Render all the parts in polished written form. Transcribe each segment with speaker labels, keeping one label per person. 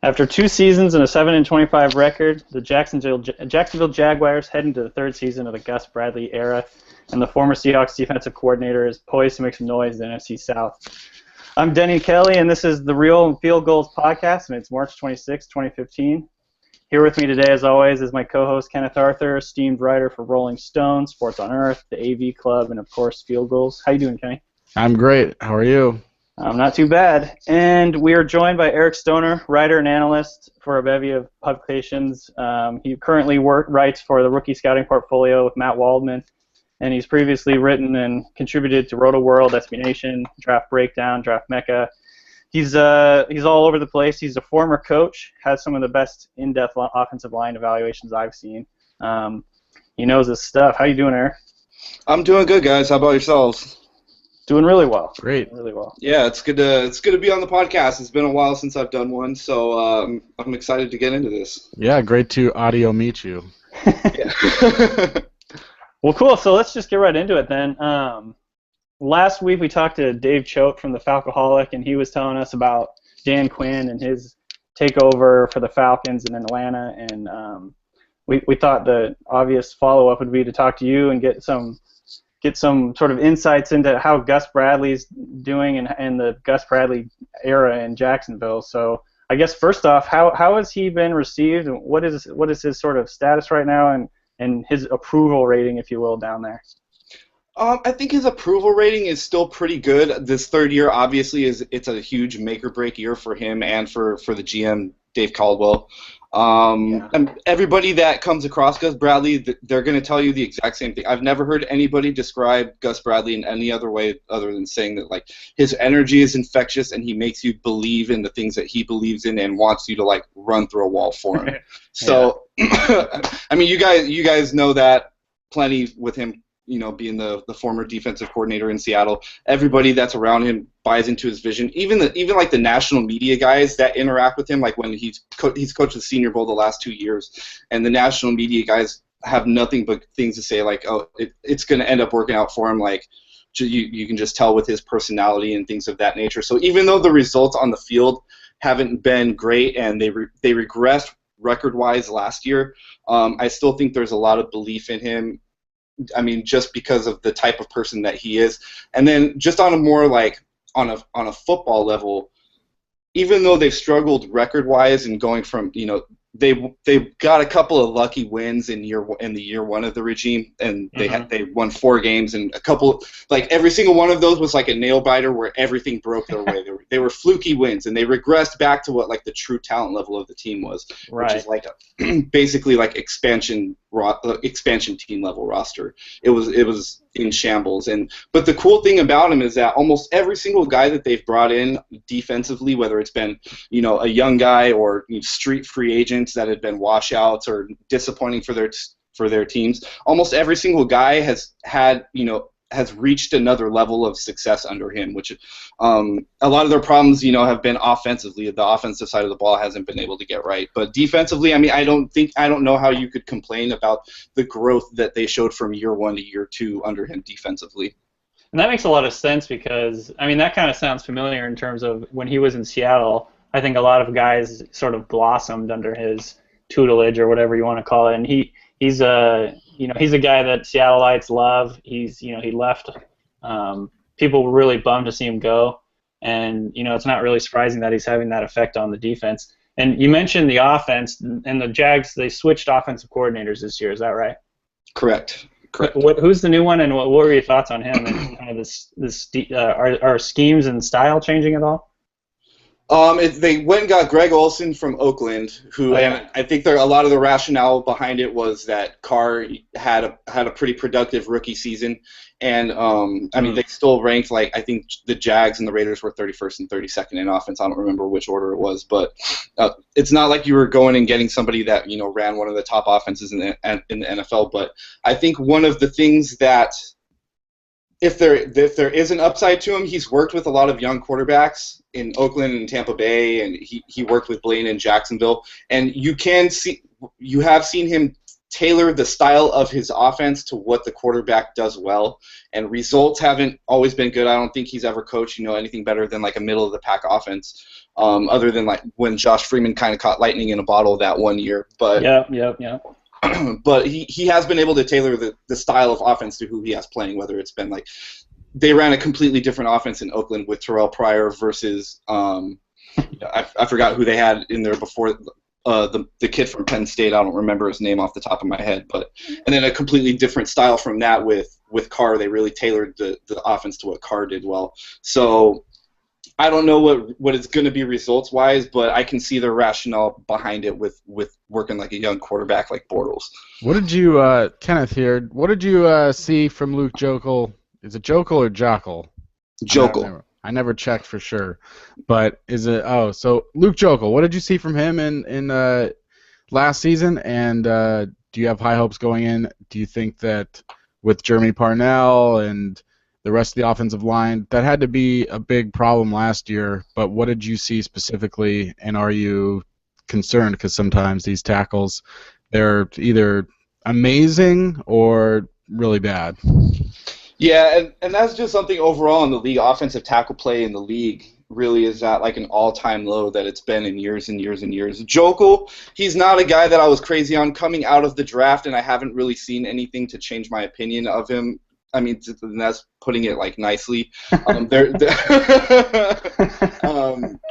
Speaker 1: After 2 seasons and a 7-25 record, the Jacksonville Jaguars head into the third season of the Gus Bradley era, and the former Seahawks defensive coordinator is poised to make some noise in the NFC South. I'm Denny Kelly, and this is the Real Field Goals podcast, and it's March 26, 2015. Here with me today, as always, is my co-host Kenneth Arthur, esteemed writer for Rolling Stone, Sports on Earth, the AV Club, and of course Field Goals. How you doing, Kenny?
Speaker 2: I'm great. How are you?
Speaker 1: I'm not too bad. And we are joined by Eric Stoner, writer and analyst for a bevy of publications. He currently writes for the Rookie Scouting Portfolio with Matt Waldman, and he's previously written and contributed to Roto World, SB Nation, Draft Breakdown, Draft Mecca. He's all over the place. He's a former coach, has some of the best in-depth offensive line evaluations I've seen. He knows his stuff. How you doing, Eric?
Speaker 3: I'm doing good, guys. How about yourselves?
Speaker 1: Doing really well.
Speaker 2: Great.
Speaker 1: Really well.
Speaker 3: Yeah, it's good to be on the podcast. It's been a while since I've done one, so I'm excited to get into this.
Speaker 2: Yeah, great to audio meet you.
Speaker 3: Yeah.
Speaker 1: Well, cool. So let's just get right into it then. Last week we talked to Dave Choate from the Falcoholic, and he was telling us about Dan Quinn and his takeover for the Falcons in Atlanta. And we thought the obvious follow-up would be to talk to you and get some sort of insights into how Gus Bradley's doing and the Gus Bradley era in Jacksonville. So I guess first off, how has he been received, and what is his sort of status right now and his approval rating, if you will, down there?
Speaker 3: I think his approval rating is still pretty good. This third year, obviously, it's a huge make-or-break year for him and for the GM, Dave Caldwell. And everybody that comes across Gus Bradley, they're going to tell you the exact same thing. I've never heard anybody describe Gus Bradley in any other way other than saying that, like, his energy is infectious and he makes you believe in the things that he believes in and wants you to, like, run through a wall for him. So, I mean, you guys know that plenty with him, you know, being the former defensive coordinator in Seattle. Everybody that's around him buys into his vision. Even like the national media guys that interact with him, like when he's coached the Senior Bowl the last 2 years, and the national media guys have nothing but things to say, like, oh, it's going to end up working out for him. Like, you can just tell with his personality and things of that nature. So even though the results on the field haven't been great and they regressed record-wise last year, I still think there's a lot of belief in him. I mean, just because of the type of person that he is. And then just on a more like on a football level, even though they've struggled record-wise and going from, you know, they got a couple of lucky wins in the year one of the regime, and they won 4 games, and a couple, like, every single one of those was like a nail biter where everything broke their way. They were fluky wins, and they regressed back to what like the true talent level of the team was, which is like basically like expansion team level roster. It was in shambles. But the cool thing about him is that almost every single guy that they've brought in defensively, whether it's been, you know, a young guy or, you know, street free agents that had been washouts or disappointing for their teams, almost every single guy has reached another level of success under him, which a lot of their problems, you know, have been offensively. The offensive side of the ball hasn't been able to get right. But defensively, I mean, I don't know how you could complain about the growth that they showed from year 1 to year 2 under him defensively.
Speaker 1: And that makes a lot of sense because, I mean, that kind of sounds familiar in terms of when he was in Seattle. I think a lot of guys sort of blossomed under his tutelage or whatever you want to call it. And he's a guy that Seattleites love. He left. People were really bummed to see him go, and, you know, it's not really surprising that he's having that effect on the defense. And you mentioned the offense, and the Jags, they switched offensive coordinators this year. Is that right?
Speaker 3: Correct.
Speaker 1: Who's the new one, and what were your thoughts on him? And kind of are schemes and style changing at all?
Speaker 3: They went and got Greg Olson from Oakland, and I think a lot of the rationale behind it was that Carr had a pretty productive rookie season, and I mean, they still ranked, like, I think the Jags and the Raiders were 31st and 32nd in offense. I don't remember which order it was, but it's not like you were going and getting somebody that, you know, ran one of the top offenses in the NFL. But I think one of the things that, if there is an upside to him, he's worked with a lot of young quarterbacks in Oakland and Tampa Bay, and he worked with Blaine in Jacksonville, and you have seen him tailor the style of his offense to what the quarterback does well, and results haven't always been good. I don't think he's ever coached, anything better than like a middle of the pack offense, other than like when Josh Freeman kind of caught lightning in a bottle that one year. But
Speaker 1: Yep.
Speaker 3: but he has been able to tailor the style of offense to who he has playing, whether it's been like they ran a completely different offense in Oakland with Terrell Pryor versus I forgot who they had in there before. The kid from Penn State, I don't remember his name off the top of my head, and then a completely different style from that with Carr. They really tailored the offense to what Carr did well. So I don't know what it's going to be results-wise, but I can see the rationale behind it with working like a young quarterback like Bortles.
Speaker 2: What did you, Kenneth here, what did you see from Luke Joeckel? Is it Joeckel or Joeckel?
Speaker 3: Joeckel.
Speaker 2: I never checked for sure, but is it? Oh, so Luke Joeckel. What did you see from him in last season? And do you have high hopes going in? Do you think that with Jeremy Parnell and the rest of the offensive line, that had to be a big problem last year? But what did you see specifically? And are you concerned because sometimes these tackles, they're either amazing or really bad?
Speaker 3: Yeah, and that's just something overall in the league. Offensive tackle play in the league really is at like an all-time low that it's been in years and years and years. Joeckel, he's not a guy that I was crazy on coming out of the draft, and I haven't really seen anything to change my opinion of him. I mean, that's putting it like nicely.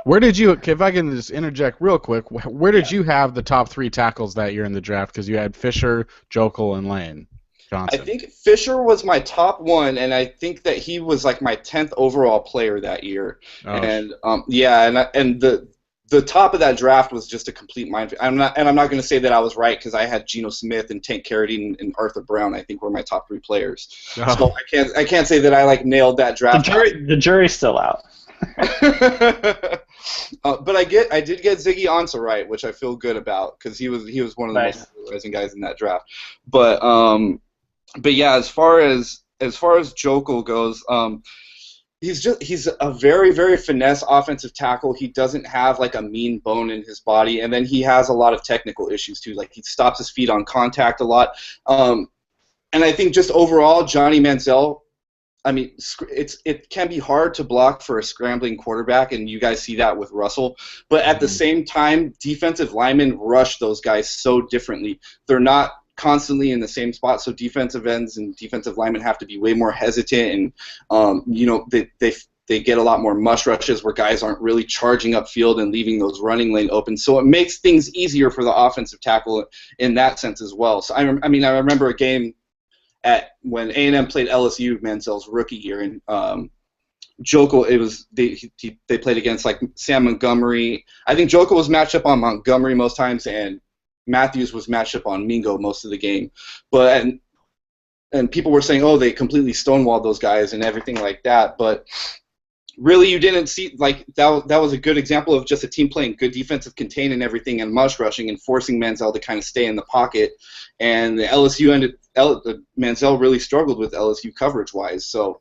Speaker 2: Where did you, if I can just interject real quick, where did you have the top 3 tackles that year in the draft? Because you had Fisher, Joeckel, and Lane Johnson.
Speaker 3: I think Fisher was my top one, and I think that he was like my 10th overall player that year.
Speaker 2: Oh.
Speaker 3: And and the top of that draft was just a complete minefield. I'm not going to say that I was right because I had Geno Smith and Tank Carradine and Arthur Brown. I think were my top 3 players. Oh. So I can't say that I like nailed that draft.
Speaker 1: The jury's still out.
Speaker 3: But I did get Ziggy Ansah right, which I feel good about because he was one of the most polarizing guys in that draft. But yeah, as far as Joeckel goes, he's a very, very finesse offensive tackle. He doesn't have like a mean bone in his body, and then he has a lot of technical issues too. Like he stops his feet on contact a lot, and I think just overall, Johnny Manziel. I mean, it can be hard to block for a scrambling quarterback, and you guys see that with Russell. But at the same time, defensive linemen rush those guys so differently. They're not constantly in the same spot, so defensive ends and defensive linemen have to be way more hesitant, and they get a lot more mush rushes where guys aren't really charging upfield and leaving those running lane open. So it makes things easier for the offensive tackle in that sense as well. So I remember a game when A&M played LSU, Manziel's rookie year, and Joeckel, they played against like Sam Montgomery. I think Joeckel was matched up on Montgomery most times, and Matthews was matched up on Mingo most of the game. And people were saying, oh, they completely stonewalled those guys and everything like that. But really, you didn't see like that was a good example of just a team playing good defensive contain and everything and mush rushing and forcing Manziel to kind of stay in the pocket. And the Manziel really struggled with LSU coverage wise. So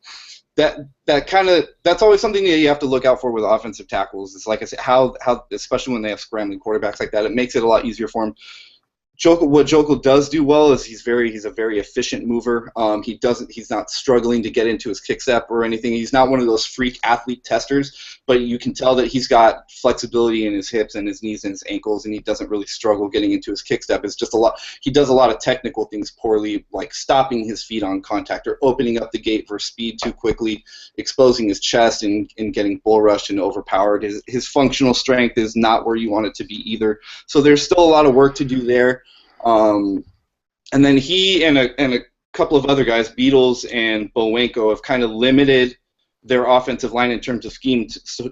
Speaker 3: that's always something that you have to look out for with offensive tackles. Is like I said, how especially when they have scrambling quarterbacks like that, it makes it a lot easier for him. What Joeckel does do well is he's a very efficient mover. He's not struggling to get into his kick step or anything. He's not one of those freak athlete testers, but you can tell that he's got flexibility in his hips and his knees and his ankles, and he doesn't really struggle getting into his kick step. It's just he does a lot of technical things poorly, like stopping his feet on contact or opening up the gate for speed too quickly, exposing his chest and getting bull rushed and overpowered. His functional strength is not where you want it to be either. So there's still a lot of work to do there. And then he and a couple of other guys, Beatles and Bowenko, have kind of limited their offensive line in terms of scheme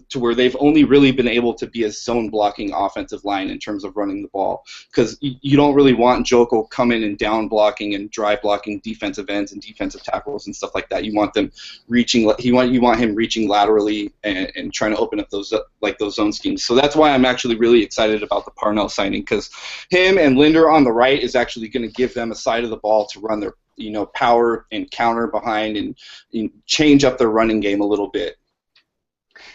Speaker 3: to where they've only really been able to be a zone blocking offensive line in terms of running the ball, because you don't really want Joeckel coming and down blocking and drive blocking defensive ends and defensive tackles and stuff like that. You want them reaching. You want him reaching laterally and trying to open up those zone schemes. So that's why I'm actually really excited about the Parnell signing, because him and Linder on the right is actually going to give them a side of the ball to run their power and counter behind and change up their running game a little bit.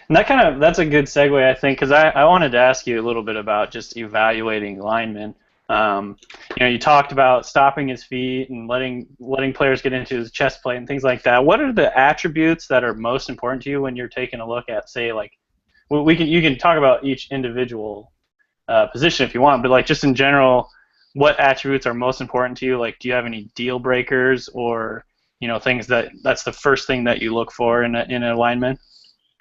Speaker 1: And that's a good segue, I think, because I wanted to ask you a little bit about just evaluating linemen. You talked about stopping his feet and letting players get into his chest plate and things like that. What are the attributes that are most important to you when you're taking a look at, say, like, you can talk about each individual position if you want, but like just in general, what attributes are most important to you? Like, do you have any deal breakers or things that's the first thing that you look for in a lineman?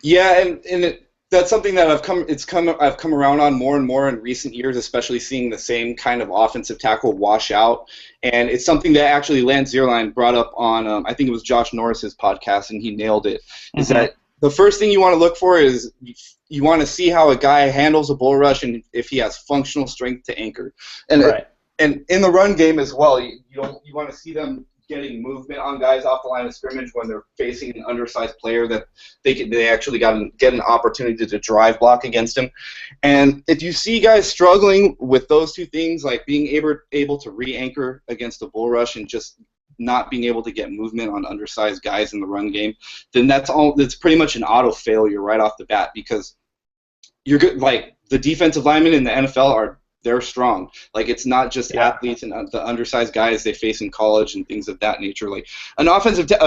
Speaker 3: Yeah, and that's something that I've come around on more and more in recent years, especially seeing the same kind of offensive tackle wash out. And it's something that actually Lance Zierlein brought up on I think it was Josh Norris's podcast, and he nailed it. Is that the first thing you want to look for is you want to see how a guy handles a bull rush and if he has functional strength to anchor. And
Speaker 1: right.
Speaker 3: And in the run game as well, you want to see them getting movement on guys off the line of scrimmage when they're facing an undersized player that they actually get an opportunity to drive block against him. And if you see guys struggling with those two things, like being able to re-anchor against a bull rush and just not being able to get movement on undersized guys in the run game, then that's pretty much an auto failure right off the bat, because you're good. Like, the defensive linemen in the NFL they're strong. Like, it's not just athletes and the undersized guys they face in college and things of that nature. Like, a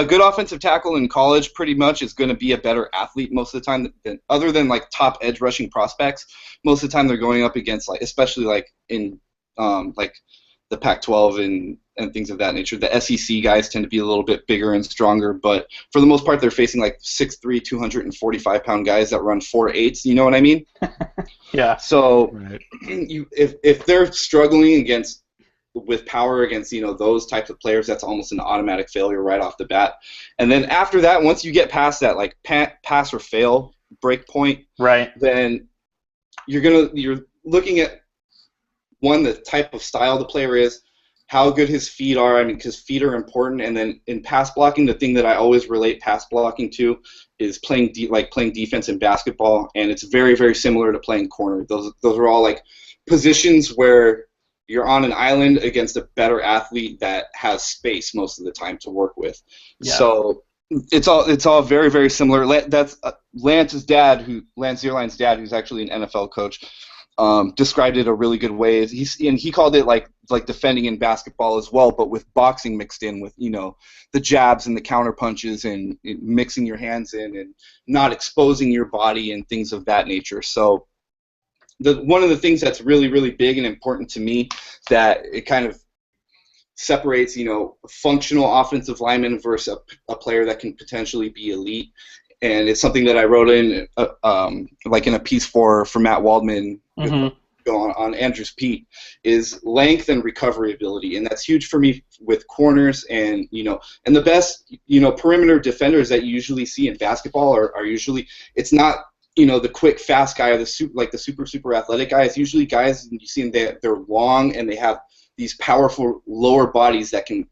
Speaker 3: good offensive tackle in college pretty much is going to be a better athlete most of the time other than like top edge rushing prospects. Most of the time they're going up against, like, especially like in like the Pac-12 and things of that nature. The SEC guys tend to be a little bit bigger and stronger, but for the most part they're facing like 6'3", 245-pound guys that run 4.8s. You know what I mean?
Speaker 1: Yeah.
Speaker 3: So
Speaker 2: Right.
Speaker 3: if they're struggling with power against those types of players, that's almost an automatic failure right off the bat. And then after that, once you get past that like pass or fail break point,
Speaker 1: right,
Speaker 3: then you're looking at the type of style the player is, how good his feet are. I mean, because feet are important. And then in pass blocking, the thing that I always relate pass blocking to is playing defense in basketball, and it's very, very similar to playing corner. Those are all like positions where you're on an island against a better athlete that has space most of the time to work with. Yeah. So it's all very, very similar. That's Lance Zierlein's dad, who's actually an NFL coach, described it a really good way. He called it like defending in basketball as well, but with boxing mixed in with the jabs and the counter punches and mixing your hands in and not exposing your body and things of that nature. So one of the things that's really, really big and important to me, that it kind of separates functional offensive lineman versus a player that can potentially be elite. And it's something that I wrote in in a piece for Matt Waldman on Andrew's Pete, is length and recovery ability, and that's huge for me with corners and and the best perimeter defenders that you usually see in basketball are usually, it's not the quick fast guy or the super athletic guy. It's usually guys you see them, they're long and they have these powerful lower bodies that can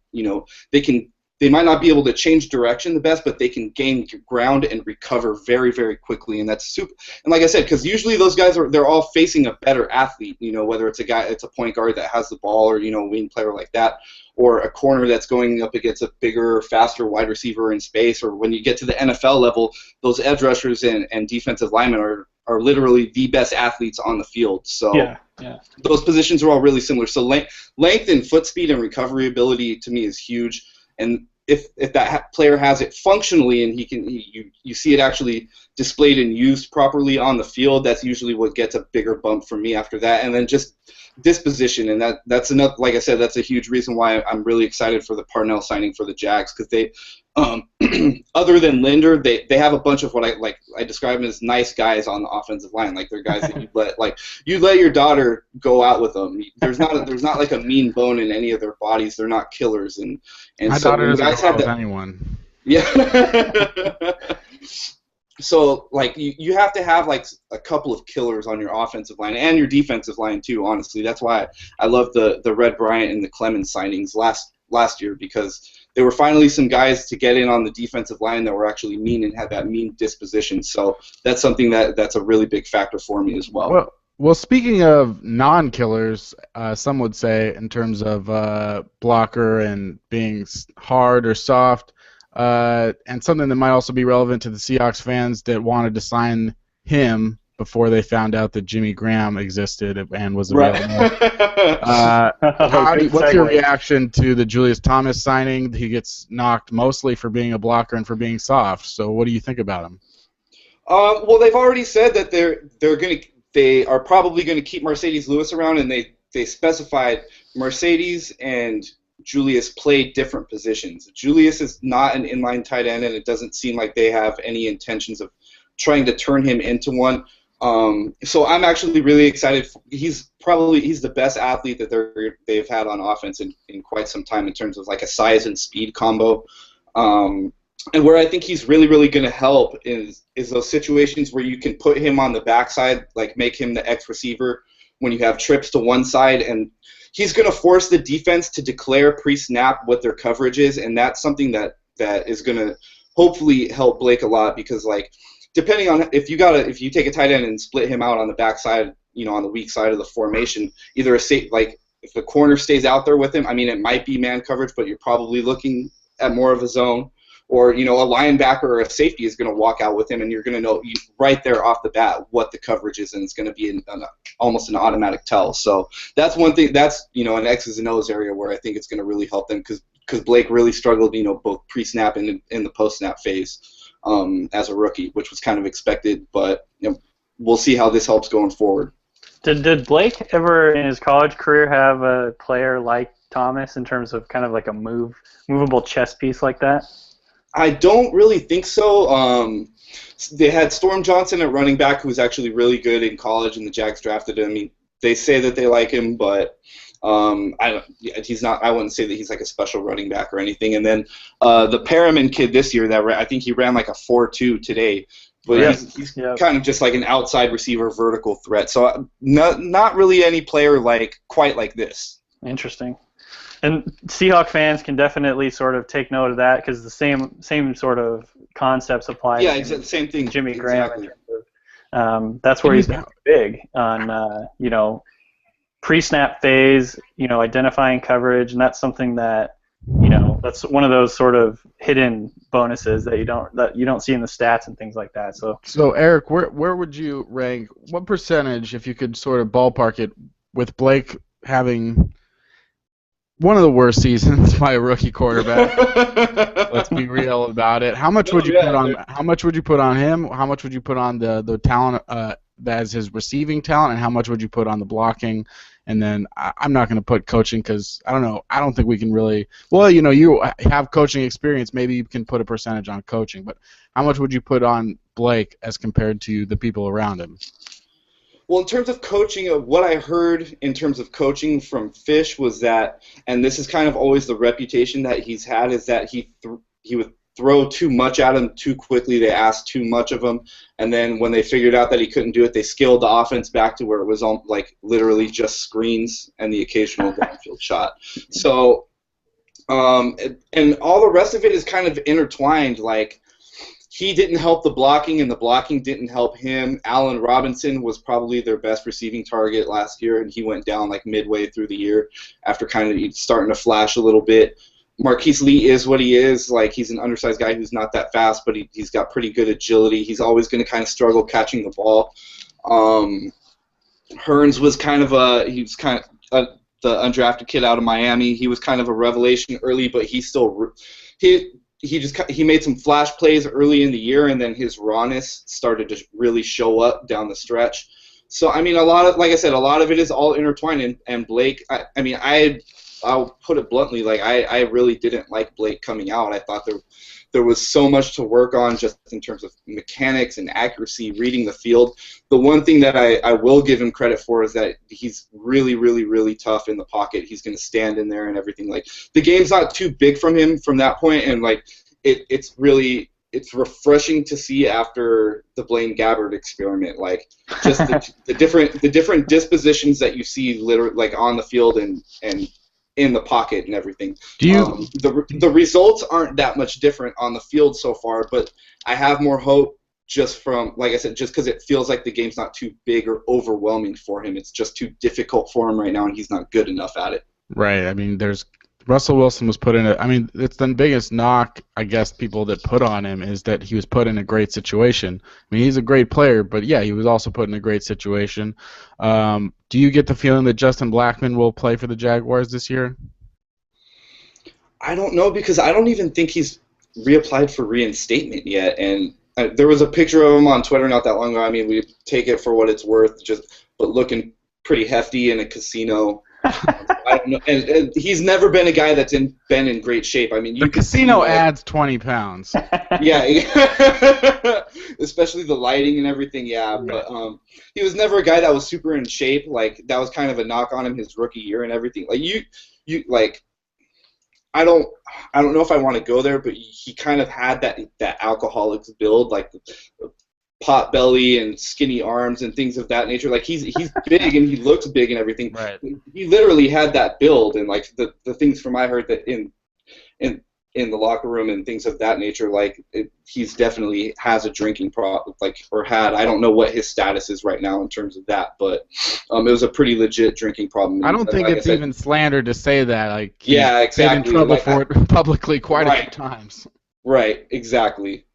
Speaker 3: they might not be able to change direction the best, but they can gain ground and recover very, very quickly, and that's super. And like I said, because usually those guys they're all facing a better athlete, whether it's a point guard that has the ball, or a wing player like that, or a corner that's going up against a bigger, faster wide receiver in space, or when you get to the NFL level, those edge rushers and defensive linemen are literally the best athletes on the field. So
Speaker 1: yeah. Those
Speaker 3: positions are all really similar. So length and foot speed and recovery ability to me is huge. And if that player has it functionally and you see it actually displayed and used properly on the field, that's usually what gets a bigger bump for me after that. And then just disposition, and that's enough. Like I said, that's a huge reason why I'm really excited for the Parnell signing for the Jags, because they, other than Linder, they have a bunch of what I describe them as nice guys on the offensive line. Like, they're guys that you let your daughter go out with them. There's not like a mean bone in any of their bodies. They're not killers, and
Speaker 2: my
Speaker 3: so
Speaker 2: daughter doesn't
Speaker 3: guys
Speaker 2: go out
Speaker 3: have
Speaker 2: with
Speaker 3: that,
Speaker 2: anyone.
Speaker 3: Yeah. So you have to have a couple of killers on your offensive line and your defensive line too. Honestly, that's why I love the Red Bryant and the Clemens signings last year, because there were finally some guys to get in on the defensive line that were actually mean and had that mean disposition. So that's something that's a really big factor for me as well.
Speaker 2: Well, speaking of non-killers, some would say, in terms of blocker and being hard or soft, and something that might also be relevant to the Seahawks fans that wanted to sign him before they found out that Jimmy Graham existed and was
Speaker 3: Right.
Speaker 2: available. What's your reaction to the Julius Thomas signing? He gets knocked mostly for being a blocker and for being soft. So what do you think about him?
Speaker 3: Well, they've already said that they are probably going to keep Mercedes Lewis around, and they specified Mercedes and Julius play different positions. Julius is not an inline tight end, and it doesn't seem like they have any intentions of trying to turn him into one. So I'm actually really excited. He's the best athlete that they've had on offense in quite some time in terms of like a size and speed combo. And where I think he's really, really going to help is those situations where you can put him on the backside, like make him the X receiver when you have trips to one side, and he's going to force the defense to declare pre-snap what their coverage is, and that's something that is going to hopefully help Blake a lot because, like, depending on if you take a tight end and split him out on the backside, on the weak side of the formation, either if the corner stays out there with him, I mean, it might be man coverage, but you're probably looking at more of a zone. Or, a linebacker or a safety is going to walk out with him, and you're going to know right there off the bat what the coverage is, and it's going to be almost an automatic tell. So that's one thing. That's, an X's and O's area where I think it's going to really help them because Blake really struggled, both pre-snap and in the post-snap phase as a rookie, which was kind of expected. But we'll see how this helps going forward.
Speaker 1: Did Blake ever in his college career have a player like Thomas in terms of kind of like a movable chess piece like that?
Speaker 3: I don't really think so. They had Storm Johnson at running back, who was actually really good in college, and the Jags drafted him. I mean, they say that they like him, but he's not. I wouldn't say that he's like a special running back or anything. And then the Perriman kid this year, I think he ran like a 4.2 today, but he's kind of just like an outside receiver, vertical threat. So not really any player quite like this.
Speaker 1: Interesting. And Seahawk fans can definitely sort of take note of that because the same sort of concepts apply.
Speaker 3: Yeah, exactly. Same thing.
Speaker 1: Jimmy Graham.
Speaker 3: Exactly.
Speaker 1: That's where he's been big on, pre-snap phase, identifying coverage, and that's something that, that's one of those sort of hidden bonuses that you don't see in the stats and things like that.
Speaker 2: So Eric, where would you rank? What percentage, if you could sort of ballpark it, with Blake having one of the worst seasons by a rookie quarterback? Let's be real about it. How much would you put on? How much would you put on him? How much would you put on the talent as his receiving talent, and how much would you put on the blocking? And then I'm not going to put coaching because I don't know. I don't think we can really. Well, you have coaching experience. Maybe you can put a percentage on coaching, but how much would you put on Blake as compared to the people around him?
Speaker 3: Well, in terms of coaching, what I heard in terms of coaching from Fish was that, and this is kind of always the reputation that he's had, is that he would throw too much at him too quickly. They asked too much of him, and then when they figured out that he couldn't do it, they scaled the offense back to where it was literally just screens and the occasional downfield shot. So, and all the rest of it is kind of intertwined. He didn't help the blocking, and the blocking didn't help him. Allen Robinson was probably their best receiving target last year, and he went down midway through the year after kind of starting to flash a little bit. Marquise Lee is what he is. He's an undersized guy who's not that fast, but he's got pretty good agility. He's always going to kind of struggle catching the ball. Hearns was the undrafted kid out of Miami. He was kind of a revelation early, but he made some flash plays early in the year, and then his rawness started to really show up down the stretch. So, I mean, a lot of it is all intertwined, and Blake, I'll put it bluntly, I really didn't like Blake coming out. I thought there was so much to work on just in terms of mechanics and accuracy, reading the field. The one thing that I will give him credit for is that he's really, really, really tough in the pocket. He's going to stand in there and everything. The game's not too big from him from that point, and it's refreshing to see after the Blaine Gabbert experiment, just the different dispositions that you see literally on the field and in the pocket and everything. The results aren't that much different on the field so far, but I have more hope just from, like I said, just because it feels like the game's not too big or overwhelming for him. It's just too difficult for him right now, and he's not good enough at it.
Speaker 2: Right. I mean, there's Russell Wilson was put in a. I mean, it's the biggest knock, I guess, people that put on him is that he was put in a great situation. I mean, he's a great player, but yeah, he was also put in a great situation. Do you get the feeling that Justin Blackmon will play for the Jaguars this year?
Speaker 3: I don't know, because I don't even think he's reapplied for reinstatement yet. And there was a picture of him on Twitter not that long ago. I mean, we take it for what it's worth, but looking pretty hefty in a casino. I don't know, and he's never been a guy that's been in great shape. I mean,
Speaker 2: the casino adds 20 pounds.
Speaker 3: Yeah, especially the lighting and everything. Yeah, but he was never a guy that was super in shape. Like, that was kind of a knock on him his rookie year and everything. Like you like. I don't know if I want to go there, but he kind of had that alcoholic's build, like the pot belly and skinny arms and things of that nature. Like, he's big and he looks big and everything.
Speaker 2: Right.
Speaker 3: He literally had that build, and like the things from I heard that in the locker room and things of that nature, like he's definitely has a drinking problem, or had. I don't know what his status is right now in terms of that, but it was a pretty legit drinking problem.
Speaker 2: I don't think it's even slander to say that. Like,
Speaker 3: yeah, exactly.
Speaker 2: Been in trouble for it publicly quite a few times.
Speaker 3: Right, exactly.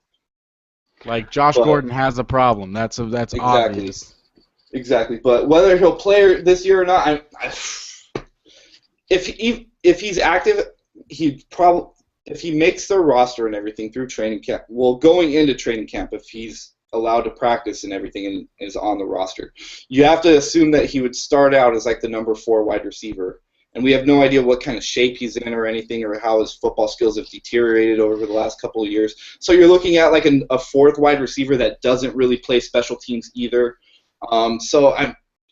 Speaker 2: Like, Josh Gordon has a problem. That's exactly. Obvious.
Speaker 3: Exactly, but whether he'll play this year or not, if he's active, he probably. If he makes their roster and everything through training camp, well, going into training camp, if he's allowed to practice and everything and is on the roster, you have to assume that he would start out as like the number 4 wide receiver. And we have no idea what kind of shape he's in or anything, or how his football skills have deteriorated over the last couple of years. So you're looking at like a 4th wide receiver that doesn't really play special teams either.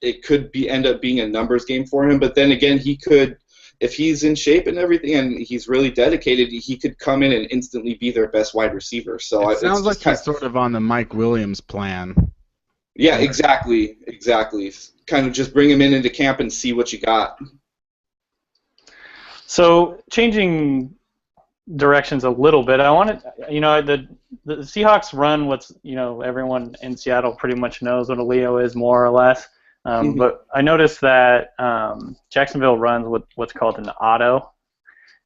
Speaker 3: It could end up being a numbers game for him. But then again, he could. If he's in shape and everything and he's really dedicated, he could come in and instantly be their best wide receiver. So
Speaker 2: it sounds like he's sort of on the Mike Williams plan.
Speaker 3: Yeah, exactly. Kind of just bring him into camp and see what you got.
Speaker 1: So, changing directions a little bit, I wanted, the Seahawks run what's, everyone in Seattle pretty much knows what a Leo is, more or less. But I noticed that Jacksonville runs what's called an auto,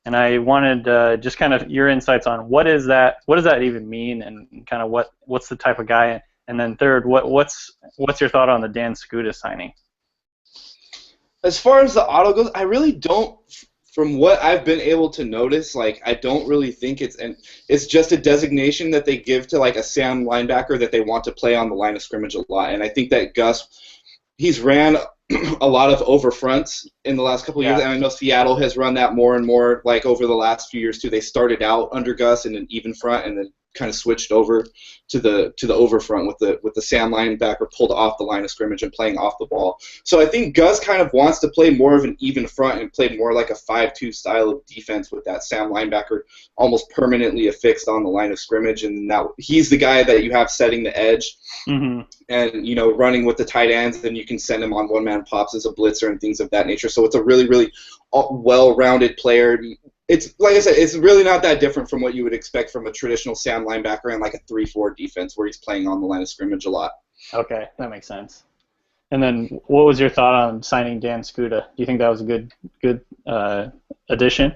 Speaker 1: and I wanted just kind of your insights on what is that? What does that even mean, and kind of what's the type of guy? And then third, what's your thought on the Dan Skuta signing?
Speaker 3: As far as the auto goes, I really don't. From what I've been able to notice, like, I don't really think it's just a designation that they give to like a Sam linebacker that they want to play on the line of scrimmage a lot, and I think that Gus. He's ran a lot of over fronts in the last couple of years, and I know Seattle has run that more and more, like, over the last few years too. They started out under Gus in an even front, and then kind of switched over to the over front with the Sam linebacker pulled off the line of scrimmage and playing off the ball. So I think Gus kind of wants to play more of an even front and play more like a 5-2 style of defense with that Sam linebacker almost permanently affixed on the line of scrimmage, and now he's the guy that you have setting the edge and running with the tight ends, and you can send him on one-man pops as a blitzer and things of that nature. So it's a really, really well-rounded player. It's like I said, it's really not that different from what you would expect from a traditional Sam linebacker and like a 3-4 defense where he's playing on the line of scrimmage a lot.
Speaker 1: Okay, that makes sense. And then, what was your thought on signing Dan Skuta? Do you think that was a good addition?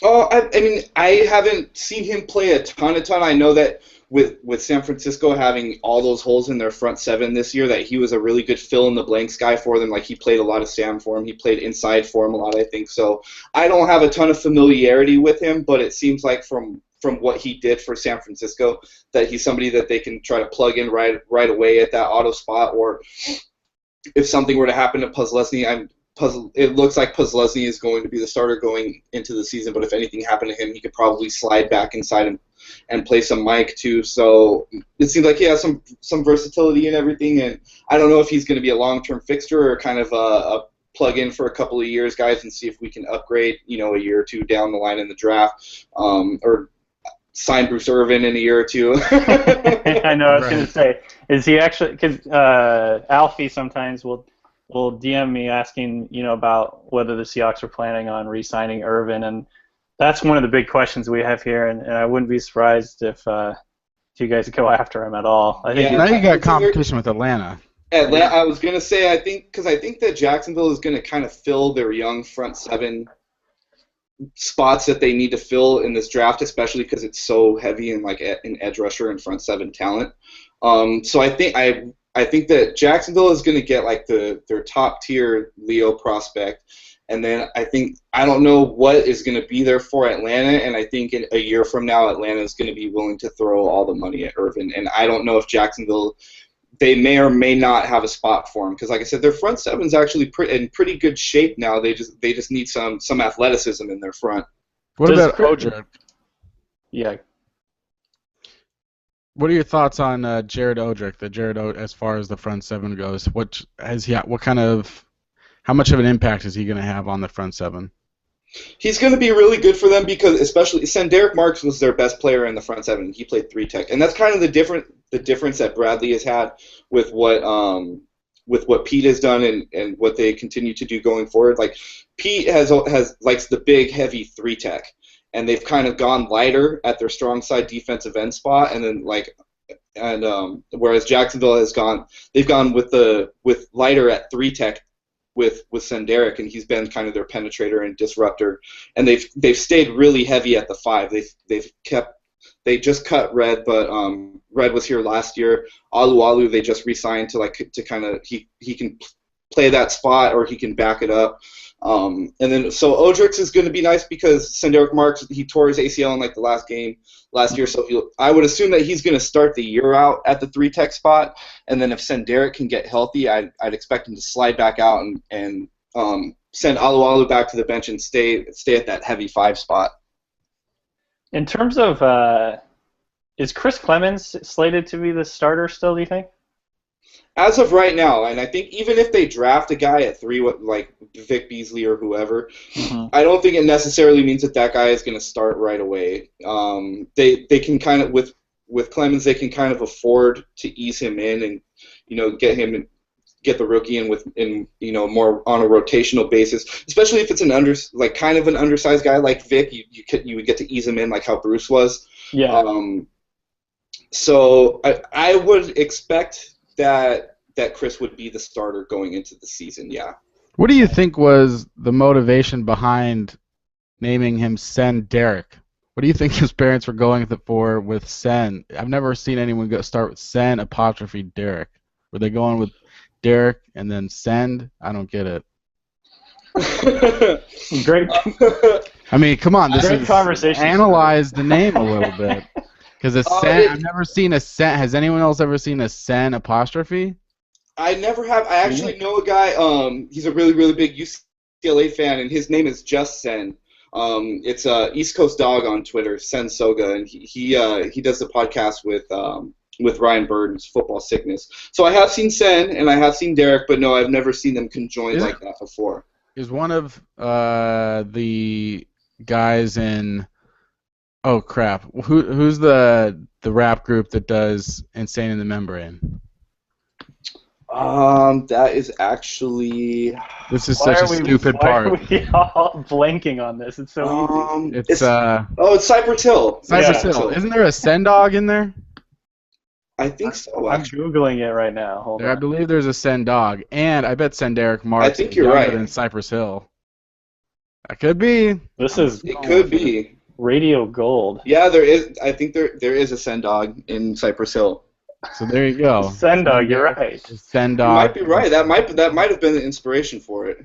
Speaker 3: Oh, I mean, I haven't seen him play a ton. I know that with San Francisco having all those holes in their front seven this year, that he was a really good fill-in-the-blanks guy for them. Like, he played a lot of Sam for him. He played inside for him a lot, I think. So I don't have a ton of familiarity with him, but it seems like from what he did for San Francisco that he's somebody that they can try to plug in right away at that auto spot, or if something were to happen to Puzzlesny, it looks like Puzzlesny is going to be the starter going into the season, but if anything happened to him, he could probably slide back inside him and play some Mike too. So it seems like he has some versatility and everything, and I don't know if he's going to be a long-term fixture or kind of a plug-in for a couple of years, guys, and see if we can upgrade, a year or two down the line in the draft, or sign Bruce Irvin in a year or two.
Speaker 1: I know, I was going to say, is he actually, because Alfie sometimes will DM me asking, about whether the Seahawks are planning on re-signing Irvin, and that's one of the big questions we have here, and I wouldn't be surprised if you guys go after him at all. I think
Speaker 2: now you got competition with Atlanta.
Speaker 3: I was going to say, I think that Jacksonville is going to kind of fill their young front seven spots that they need to fill in this draft, especially because it's so heavy in like in edge rusher and front seven talent. So I think that Jacksonville is going to get like their top tier Leo prospect, and then I don't know what is going to be there for Atlanta, and I think in a year from now Atlanta is going to be willing to throw all the money at Irvin, and I don't know if Jacksonville, they may or may not have a spot for him, because like I said, their front seven's actually in pretty good shape now. They just need some athleticism in their front.
Speaker 2: What about Odrick?
Speaker 1: Yeah.
Speaker 2: What are your thoughts on Jared Odrick? As far as the front seven goes, how much of an impact is he going to have on the front seven?
Speaker 3: He's going to be really good for them because, especially, Derek Marks was their best player in the front seven. He played 3-tech, and that's kind of the difference that Bradley has had with what Pete has done and what they continue to do going forward. Like Pete likes the big, heavy 3-tech, and they've kind of gone lighter at their strong side defensive end spot, and then whereas Jacksonville they've gone with lighter at 3-tech. With Senderic, and he's been kind of their penetrator and disruptor, and they've stayed really heavy at the 5. They just cut Red, but Red was here last year. Alu they just re-signed to kind of he can play that spot or he can back it up. And then so Odrick is going to be nice because Senderic Marks, he tore his ACL in like the last game last year, so I would assume that he's going to start the year out at the 3-tech spot, and then if Senderic can get healthy, I'd expect him to slide back out and send Alu back to the bench and stay at that heavy 5 spot.
Speaker 1: In terms of, is Chris Clemens slated to be the starter still, do you think?
Speaker 3: As of right now, and I think even if they draft a guy at 3, like Vic Beasley or whoever, I don't think it necessarily means that guy is going to start right away. They can kind of with Clemens, they can kind of afford to ease him in and get the rookie in more on a rotational basis, especially if it's an undersized guy like Vic. You would get to ease him in like how Bruce was.
Speaker 1: Yeah.
Speaker 3: So I would expect that Chris would be the starter going into the season, yeah.
Speaker 2: What do you think was the motivation behind naming him Senderic? What do you think his parents were going for with Sen? I've never seen anyone start with Sen apostrophe Derek. Were they going with Derek and then Send? I don't get it.
Speaker 1: Great.
Speaker 2: I mean, come on. This
Speaker 1: great
Speaker 2: is
Speaker 1: conversation.
Speaker 2: Analyze the name a little bit. Because I've never seen a Sen. Has anyone else ever seen a Sen apostrophe?
Speaker 3: I never have. I actually know a guy. He's a really, really big UCLA fan, and his name is just Sen. It's East Coast Dog on Twitter, Sen Soga, and he does the podcast with Ryan Burden's Football Sickness. So I have seen Sen and I have seen Derek, but no, I've never seen them conjoined like that before.
Speaker 2: Is one of the guys in? Oh crap! Who's the rap group that does Insane in the Membrane?
Speaker 3: That is actually.
Speaker 2: This is such a stupid part.
Speaker 1: Why are we all blanking on this? It's so easy.
Speaker 3: It's Cypress Hill.
Speaker 2: Cypress Hill. Isn't there a Sendog in there?
Speaker 3: I think so.
Speaker 1: I'm googling it right now. Hold on.
Speaker 2: I believe there's a Sendog, and I bet Senderic Marks.
Speaker 3: I think you're right.
Speaker 2: Than Cypress Hill. That could be.
Speaker 3: It could be.
Speaker 1: Radio Gold.
Speaker 3: Yeah, there is. I think there is a Sendog in Cypress Hill.
Speaker 2: So there you go.
Speaker 1: Sendog, you're right.
Speaker 2: Sendog.
Speaker 3: You might be right. That might have been the inspiration for it.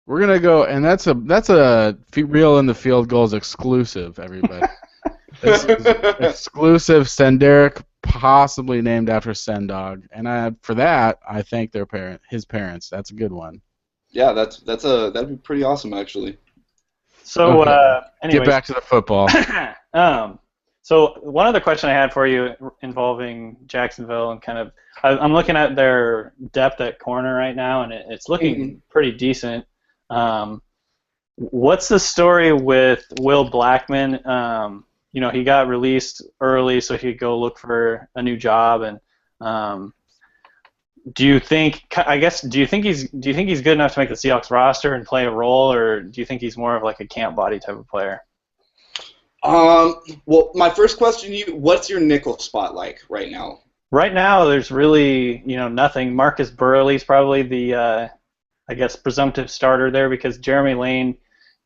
Speaker 2: We're gonna go, and that's a Real in the Field Goals exclusive, everybody. This is exclusive Senderic, possibly named after Sendog, and for that I thank his parents. That's a good one.
Speaker 3: Yeah, that'd be pretty awesome actually.
Speaker 1: So,
Speaker 2: anyways, get back to the football.
Speaker 1: So one other question I had for you involving Jacksonville and kind of, I'm looking at their depth at corner right now, and it's looking pretty decent. What's the story with Will Blackmon? He got released early so he could go look for a new job, and do you think he's good enough to make the Seahawks roster and play a role, or do you think he's more of like a camp body type of player?
Speaker 3: Well, my first question to you: what's your nickel spot like right now?
Speaker 1: Right now, there's really nothing. Marcus Burley's probably the presumptive starter there because Jeremy Lane,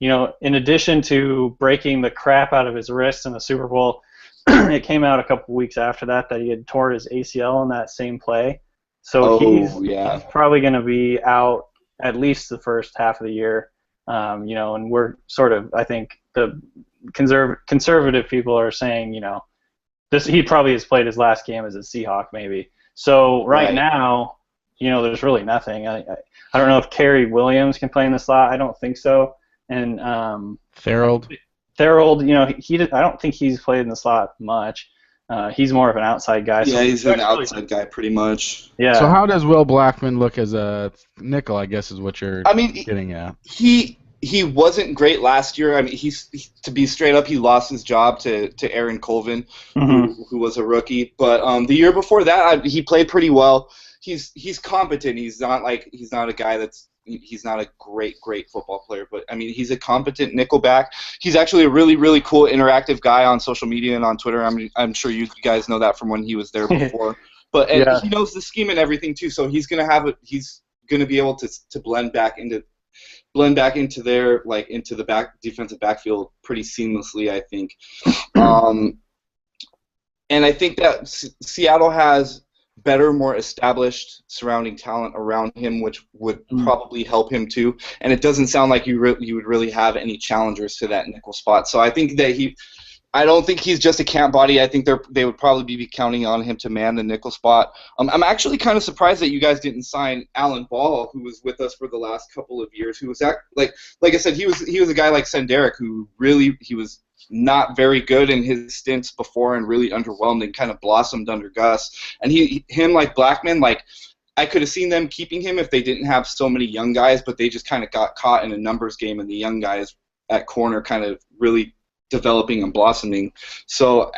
Speaker 1: in addition to breaking the crap out of his wrist in the Super Bowl, it came out a couple weeks after that he had torn his ACL in that same play. So he's probably going to be out at least the first half of the year. And we're sort of, I think, the conservative people are saying, he probably has played his last game as a Seahawk, maybe. So right now, there's really nothing. I don't know if Kerry Williams can play in the slot. I don't think so. And Tharold, I don't think he's played in the slot much. He's more of an outside guy.
Speaker 3: Yeah, he's an outside guy pretty much.
Speaker 1: Yeah.
Speaker 2: So how does Will Blackmon look as a nickel, I guess is what you're getting at?
Speaker 3: He wasn't great last year. I mean, to be straight up, he lost his job to Aaron Colvin, who was a rookie. But the year before that, he played pretty well. He's competent. He's not a guy he's not a great football player, but I mean, he's a competent nickelback. He's actually a really, really cool interactive guy on social media and on Twitter. I'm sure you guys know that from when he was there before. But he knows the scheme and everything too, so he's gonna be able to blend back into their into the defensive backfield pretty seamlessly, I think. And I think that Seattle has better, more established surrounding talent around him, which would probably help him too. And it doesn't sound like you would really have any challengers to that nickel spot. So I think that I don't think he's just a camp body. I think they would probably be counting on him to man the nickel spot. I'm actually kind of surprised that you guys didn't sign Alan Ball, who was with us for the last couple of years. Who was like I said, he was a guy like Senderic who really he was not very good in his stints before and really underwhelmed and kind of blossomed under Gus. And him like Blackmon, I could have seen them keeping him if they didn't have so many young guys, but they just kind of got caught in a numbers game and the young guys at corner kind of really developing and blossoming. So,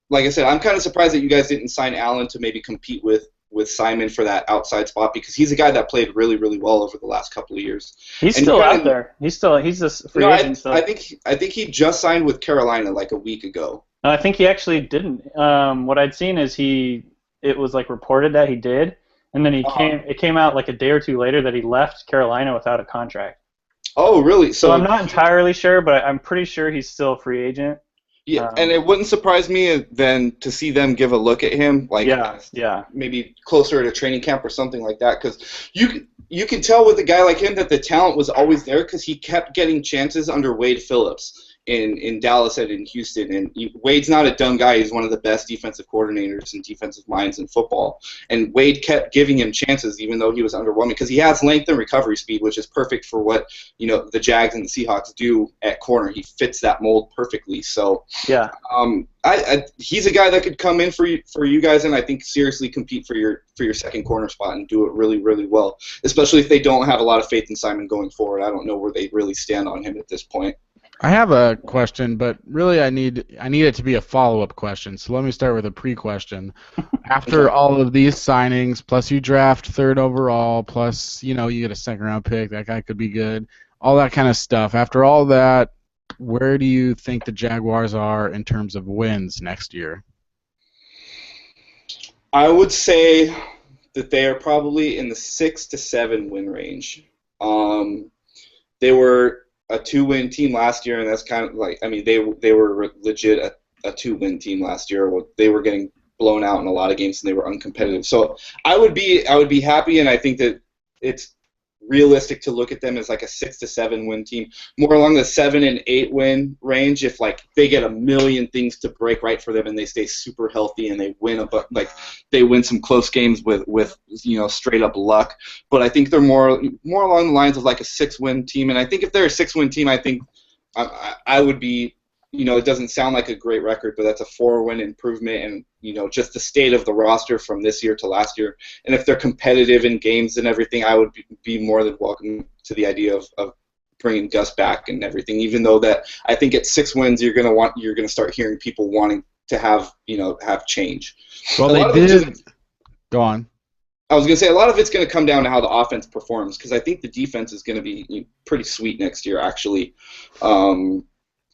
Speaker 3: like I said, I'm kind of surprised that you guys didn't sign Allen to maybe compete with Simon for that outside spot, because he's a guy that played really, really well over the last couple of years.
Speaker 1: He's still out there. He's a free agent.
Speaker 3: I think he just signed with Carolina like a week ago.
Speaker 1: No, I think he actually didn't. What I'd seen is it was reported that he did, and then it came out like a day or two later that he left Carolina without a contract.
Speaker 3: Oh, really?
Speaker 1: So I'm not entirely sure, but I'm pretty sure he's still a free agent.
Speaker 3: Yeah, and it wouldn't surprise me then to see them give a look at him, maybe closer at a training camp or something like that, because you can tell with a guy like him that the talent was always there, because he kept getting chances under Wade Phillips in Dallas and in Houston. And Wade's not a dumb guy. He's one of the best defensive coordinators and defensive minds in football. And Wade kept giving him chances even though he was underwhelming, because he has length and recovery speed, which is perfect for what the Jags and the Seahawks do at corner. He fits that mold perfectly. So
Speaker 1: yeah,
Speaker 3: he's a guy that could come in for you guys, and I think seriously compete for your second corner spot and do it really, really well, especially if they don't have a lot of faith in Simon going forward. I don't know where they really stand on him at this point.
Speaker 2: I have a question, but really I need it to be a follow-up question. So let me start with a pre-question. After all of these signings, plus you draft third overall, plus you get a second-round pick, that guy could be good, all that kind of stuff. After all that, where do you think the Jaguars are in terms of wins next year?
Speaker 3: I would say that they are probably in the 6 to 7 win range. They were a 2-win team last year, and that's kind of they were legit a 2-win team last year. They were getting blown out in a lot of games, and they were uncompetitive. So I would be happy, and I think that it's realistic to look at them as like a 6 to 7 win team, more along the 7 and 8 win range. If they get a million things to break right for them and they stay super healthy and they win they win some close games with straight up luck. But I think they're more along the lines of like a 6-win team. And I think if they're a 6-win team, I think I would be. It doesn't sound like a great record, but that's a 4-win improvement, and just the state of the roster from this year to last year. And if they're competitive in games and everything, I would be more than welcome to the idea of bringing Gus back and everything. Even though that I think at 6 wins, you're gonna start hearing people wanting to have change.
Speaker 2: Well, they did. Go on.
Speaker 3: I was going to say a lot of it's going to come down to how the offense performs, because I think the defense is going to be pretty sweet next year, actually.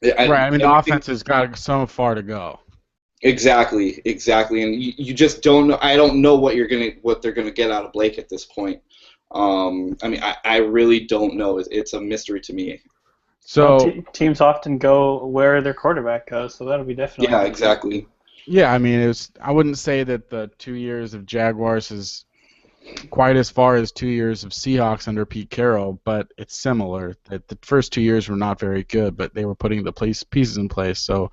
Speaker 2: Right, the offense has got so far to go.
Speaker 3: Exactly, and you just don't know. I don't know what they're gonna get out of Blake at this point. I really don't know. It's a mystery to me.
Speaker 2: So
Speaker 1: teams often go where their quarterback goes, so that'll be definitely.
Speaker 3: Yeah, exactly.
Speaker 2: yeah, I mean, I wouldn't say that the 2 years of Jaguars is quite as far as 2 years of Seahawks under Pete Carroll, but it's similar. That the first 2 years were not very good, but they were putting the pieces in place. So,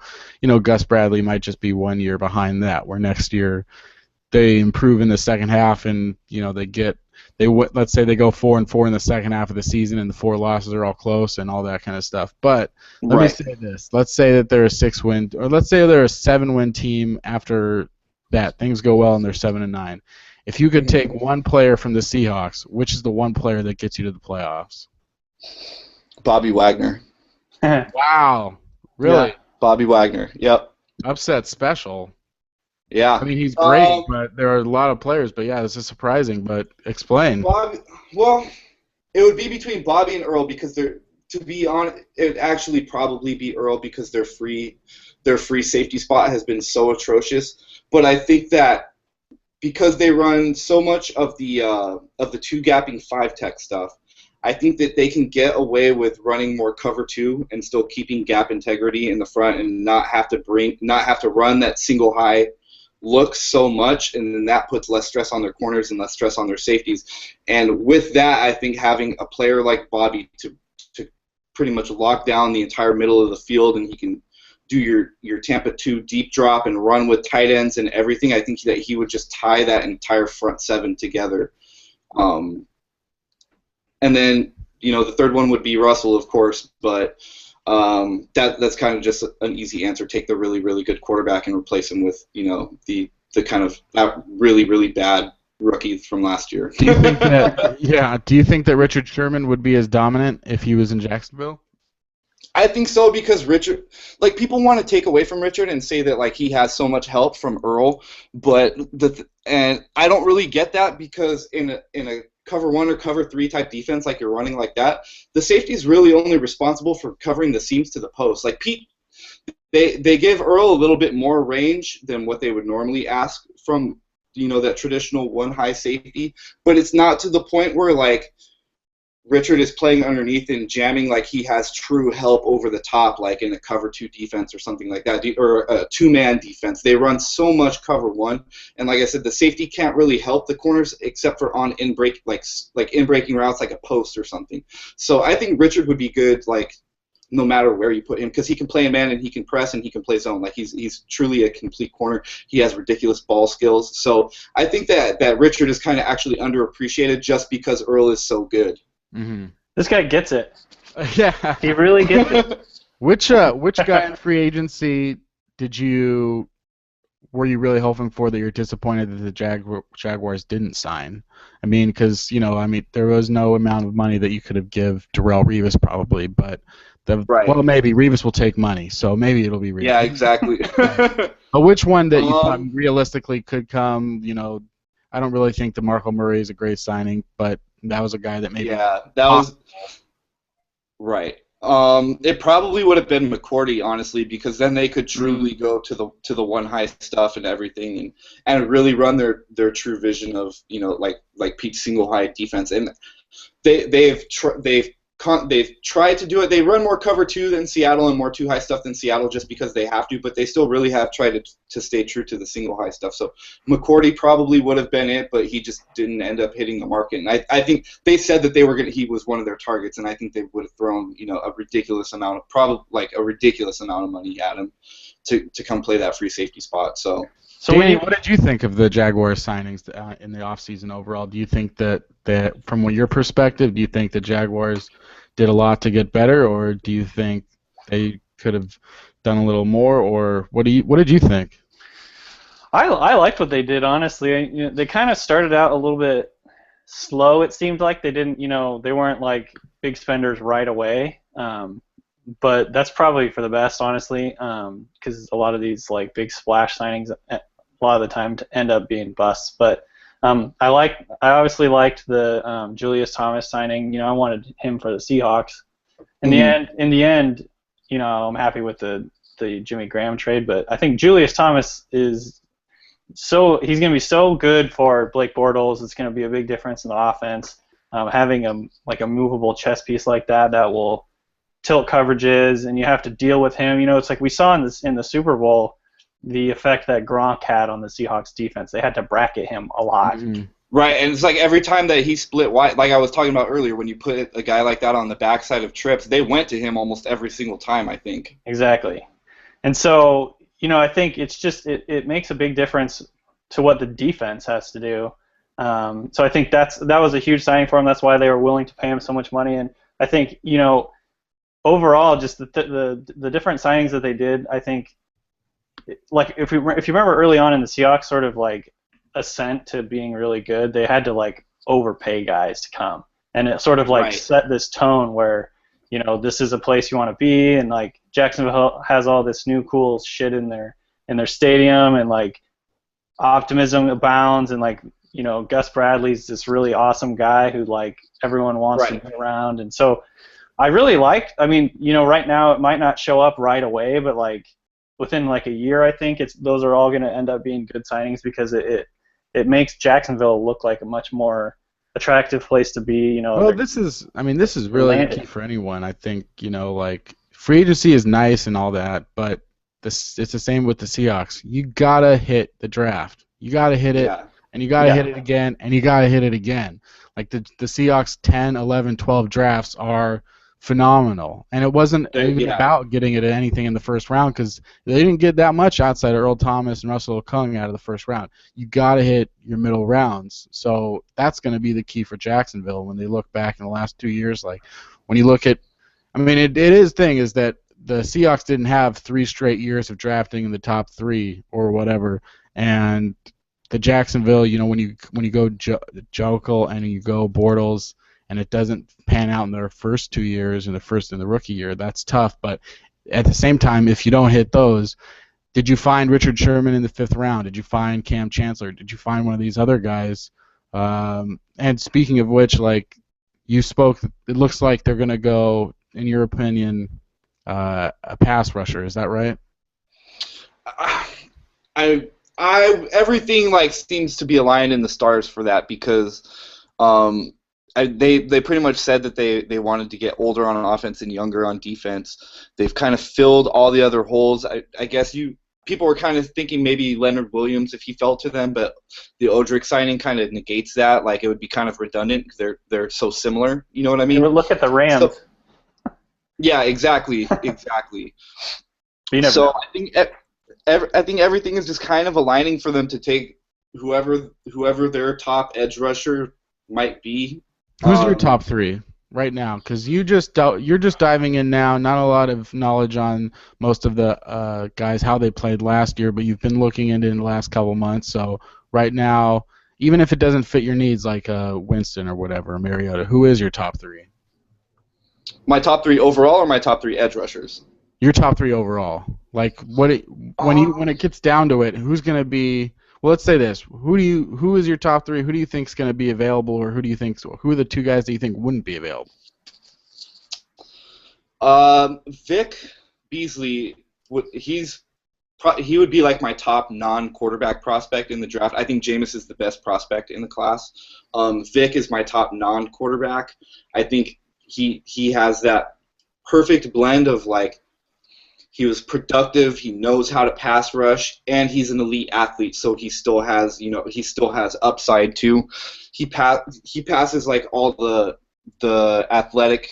Speaker 2: Gus Bradley might just be 1 year behind that, where next year they improve in the second half, and let's say they go 4-4 in the second half of the season, and the 4 losses are all close and all that kind of stuff. But let me say this: let's say that they're a 6-win, or let's say they're a 7-win team after that. Things go well and they're 7-9. If you could take one player from the Seahawks, which is the one player that gets you to the playoffs?
Speaker 3: Bobby Wagner.
Speaker 2: Wow, really?
Speaker 3: Yeah, Bobby Wagner. Yep.
Speaker 2: Upset special.
Speaker 3: Yeah.
Speaker 2: I mean, he's great, but there are a lot of players. But yeah, this is surprising. But explain.
Speaker 3: Well, it would be between Bobby and Earl because to be honest, it would actually probably be Earl because their free safety spot has been so atrocious. But I think that because they run so much of the 2-gapping 5-tech stuff, I think that they can get away with running more cover 2 and still keeping gap integrity in the front and not have to run that single high look so much, and then that puts less stress on their corners and less stress on their safeties. And with that, I think having a player like Bobby to pretty much lock down the entire middle of the field, and he can do your Tampa 2 deep drop and run with tight ends and everything, I think that he would just tie that entire front 7 together. And then, the third one would be Russell, of course, but that's kind of just an easy answer. Take the really, really good quarterback and replace him with, the kind of that really, really bad rookie from last year.
Speaker 2: Do you think that, do you think that Richard Sherman would be as dominant if he was in Jacksonville?
Speaker 3: I think so because Richard, people want to take away from Richard and say that he has so much help from Earl, but and I don't really get that because in a cover 1 or cover 3 type defense like you're running like that, the safety is really only responsible for covering the seams to the post. Pete, they give Earl a little bit more range than what they would normally ask from that traditional 1 high safety, but it's not to the point where Richard is playing underneath and jamming he has true help over the top, in a cover 2 defense or something like that, or a 2-man defense. They run so much cover 1, and like I said, the safety can't really help the corners except for on in-break, in-breaking routes like a post or something. So I think Richard would be good, no matter where you put him, because he can play a man and he can press and he can play zone. He's truly a complete corner. He has ridiculous ball skills. So I think that Richard is kind of actually underappreciated just because Earl is so good.
Speaker 2: Mm-hmm.
Speaker 1: This guy gets it.
Speaker 2: Yeah,
Speaker 1: he really gets it.
Speaker 2: Which guy in free agency were you really hoping for that you're disappointed that the Jaguars didn't sign? I mean, because there was no amount of money that you could have give Darrelle Revis probably, but well, maybe Revis will take money, so maybe it'll be Revis.
Speaker 3: Yeah, exactly.
Speaker 2: But which one that you thought realistically could come? I don't really think DeMarco Murray is a great signing, but that was a guy that maybe.
Speaker 3: Yeah, that was right. It probably would have been McCourty, honestly, because then they could truly go to the 1 high stuff and everything, and really run their true vision of like Pete's single high defense. And they've tried to do it. They run more cover 2 than Seattle and more 2 high stuff than Seattle just because they have to, but they still really have tried to stay true to the single high stuff. So McCourty probably would have been it, but he just didn't end up hitting the market. And I think they said that he was one of their targets, and I think they would have thrown a ridiculous amount of money at him to come play that free safety spot. So
Speaker 2: Danny, what did you think of the Jaguars signings in the offseason overall? Do you think that from your perspective, do you think the Jaguars did a lot to get better, or do you think they could have done a little more, or what did you think?
Speaker 1: I liked what they did, honestly. They kind of started out a little bit slow. It seemed like they didn't, they weren't big spenders right away. But that's probably for the best, honestly, because a lot of these big splash signings, a lot of the time end up being busts. But I obviously liked the Julius Thomas signing. I wanted him for the Seahawks. In the end, I'm happy with the Jimmy Graham trade. But I think Julius Thomas he's going to be so good for Blake Bortles. It's going to be a big difference in the offense. Having a movable chess piece like that will tilt coverages, and you have to deal with him. It's like we saw in the Super Bowl the effect that Gronk had on the Seahawks defense. They had to bracket him a lot.
Speaker 2: Mm-hmm.
Speaker 3: Right, and it's like every time that he split wide, like I was talking about earlier, when you put a guy like that on the backside of trips, they went to him almost every single time, I think.
Speaker 1: Exactly. And so, I think it's just it makes a big difference to what the defense has to do. So I think that was a huge signing for him. That's why they were willing to pay him so much money. And I think, overall, just the different signings that they did, I think, like if you remember early on in the Seahawks sort of like ascent to being really good, they had to like overpay guys to come, and it sort of like set this tone where this is a place you want to be, and like Jacksonville has all this new cool shit in their stadium, and like optimism abounds, and like Gus Bradley's this really awesome guy who like everyone wants to be around, and so I really right now it might not show up right away, but like within like a year, I think those are all going to end up being good signings because it makes Jacksonville look like a much more attractive place to be.
Speaker 2: Well, this is really key for anyone. I think like free agency is nice and all that, but it's the same with the Seahawks. You gotta hit the draft. You gotta hit it, and you gotta hit it again, and you gotta hit it again. Like the Seahawks 10, 11, 12 drafts are phenomenal, and it wasn't even about getting it anything in the first round because they didn't get that much outside of Earl Thomas and Russell Okung out of the first round. You got to hit your middle rounds, so that's going to be the key for Jacksonville when they look back in the last 2 years. Like when you look at, it is that the Seahawks didn't have 3 straight years of drafting in the top 3 or whatever, and the Jacksonville, when you go Joeckel and you go Bortles, and it doesn't pan out in their first 2 years and the rookie year, that's tough. But at the same time, if you don't hit those, did you find Richard Sherman in the 5th round? Did you find Cam Chancellor? Did you find one of these other guys? And speaking of which, like you spoke, it looks like they're going to go, in your opinion, a pass rusher. Is that right?
Speaker 3: Everything like seems to be aligned in the stars for that because they pretty much said that they wanted to get older on offense and younger on defense. They've kind of filled all the other holes. I guess people were kind of thinking maybe Leonard Williams if he fell to them, but the Odrick signing kind of negates that. Like it would be kind of redundant because they're so similar. You know what I mean?
Speaker 1: Look at the Rams.
Speaker 3: So, yeah, exactly. So
Speaker 1: know.
Speaker 3: I think everything is just kind of aligning for them to take whoever their top edge rusher might be.
Speaker 2: Who's your top 3 right now? Because you're just diving in now. Not a lot of knowledge on most of the guys how they played last year, but you've been looking into it in the last couple months. So right now, even if it doesn't fit your needs, like Winston or whatever, Mariota, who is your top 3?
Speaker 3: My top 3 overall, or my top 3 edge rushers?
Speaker 2: Your top 3 overall. Like when it gets down to it, who's going to be? Well, let's say this: who is your top 3? Who do you think is going to be available, or who are the 2 guys that you think wouldn't be available?
Speaker 3: Vic Beasley, he would be like my top non-quarterback prospect in the draft. I think Jameis is the best prospect in the class. Vic is my top non-quarterback. I think he has that perfect blend of like. He was productive. He knows how to pass rush, and he's an elite athlete. So he still has upside too. He passes like all the athletic,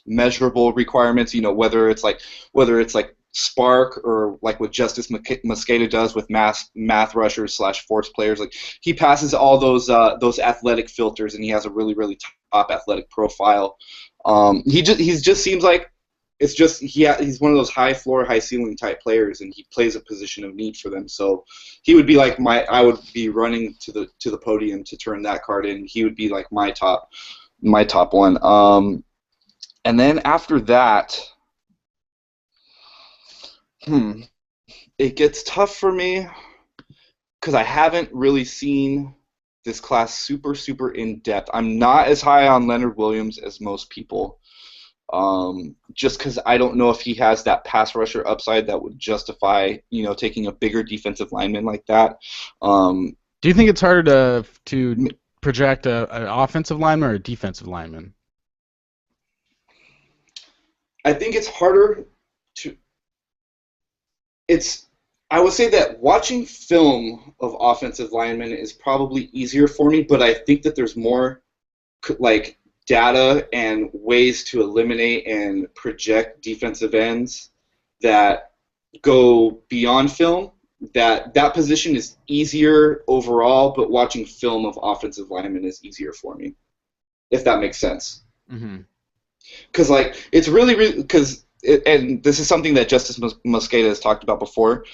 Speaker 3: measurable requirements. Whether it's like Spark or like what Justice Mosqueda does with math rushers / force players. Like he passes all those athletic filters, and he has a really really top athletic profile. He just seems like. It's just he's one of those high floor, high ceiling type players, and he plays a position of need for them. So he would be like I would be running to the podium to turn that card in. He would be like my top one. And then after that, it gets tough for me because I haven't really seen this class super super in depth. I'm not as high on Leonard Williams as most people. Just because I don't know if he has that pass rusher upside that would justify, taking a bigger defensive lineman like that.
Speaker 2: Do you think it's harder to project an offensive lineman or a defensive lineman?
Speaker 3: I think it's harder to. I would say that watching film of offensive linemen is probably easier for me, but I think that there's more like data and ways to eliminate and project defensive ends that go beyond film. That position is easier overall, but watching film of offensive linemen is easier for me, if that makes sense.
Speaker 2: Mm-hmm.
Speaker 3: Because like it's really because and this is something that Justice Mosqueda has talked about before.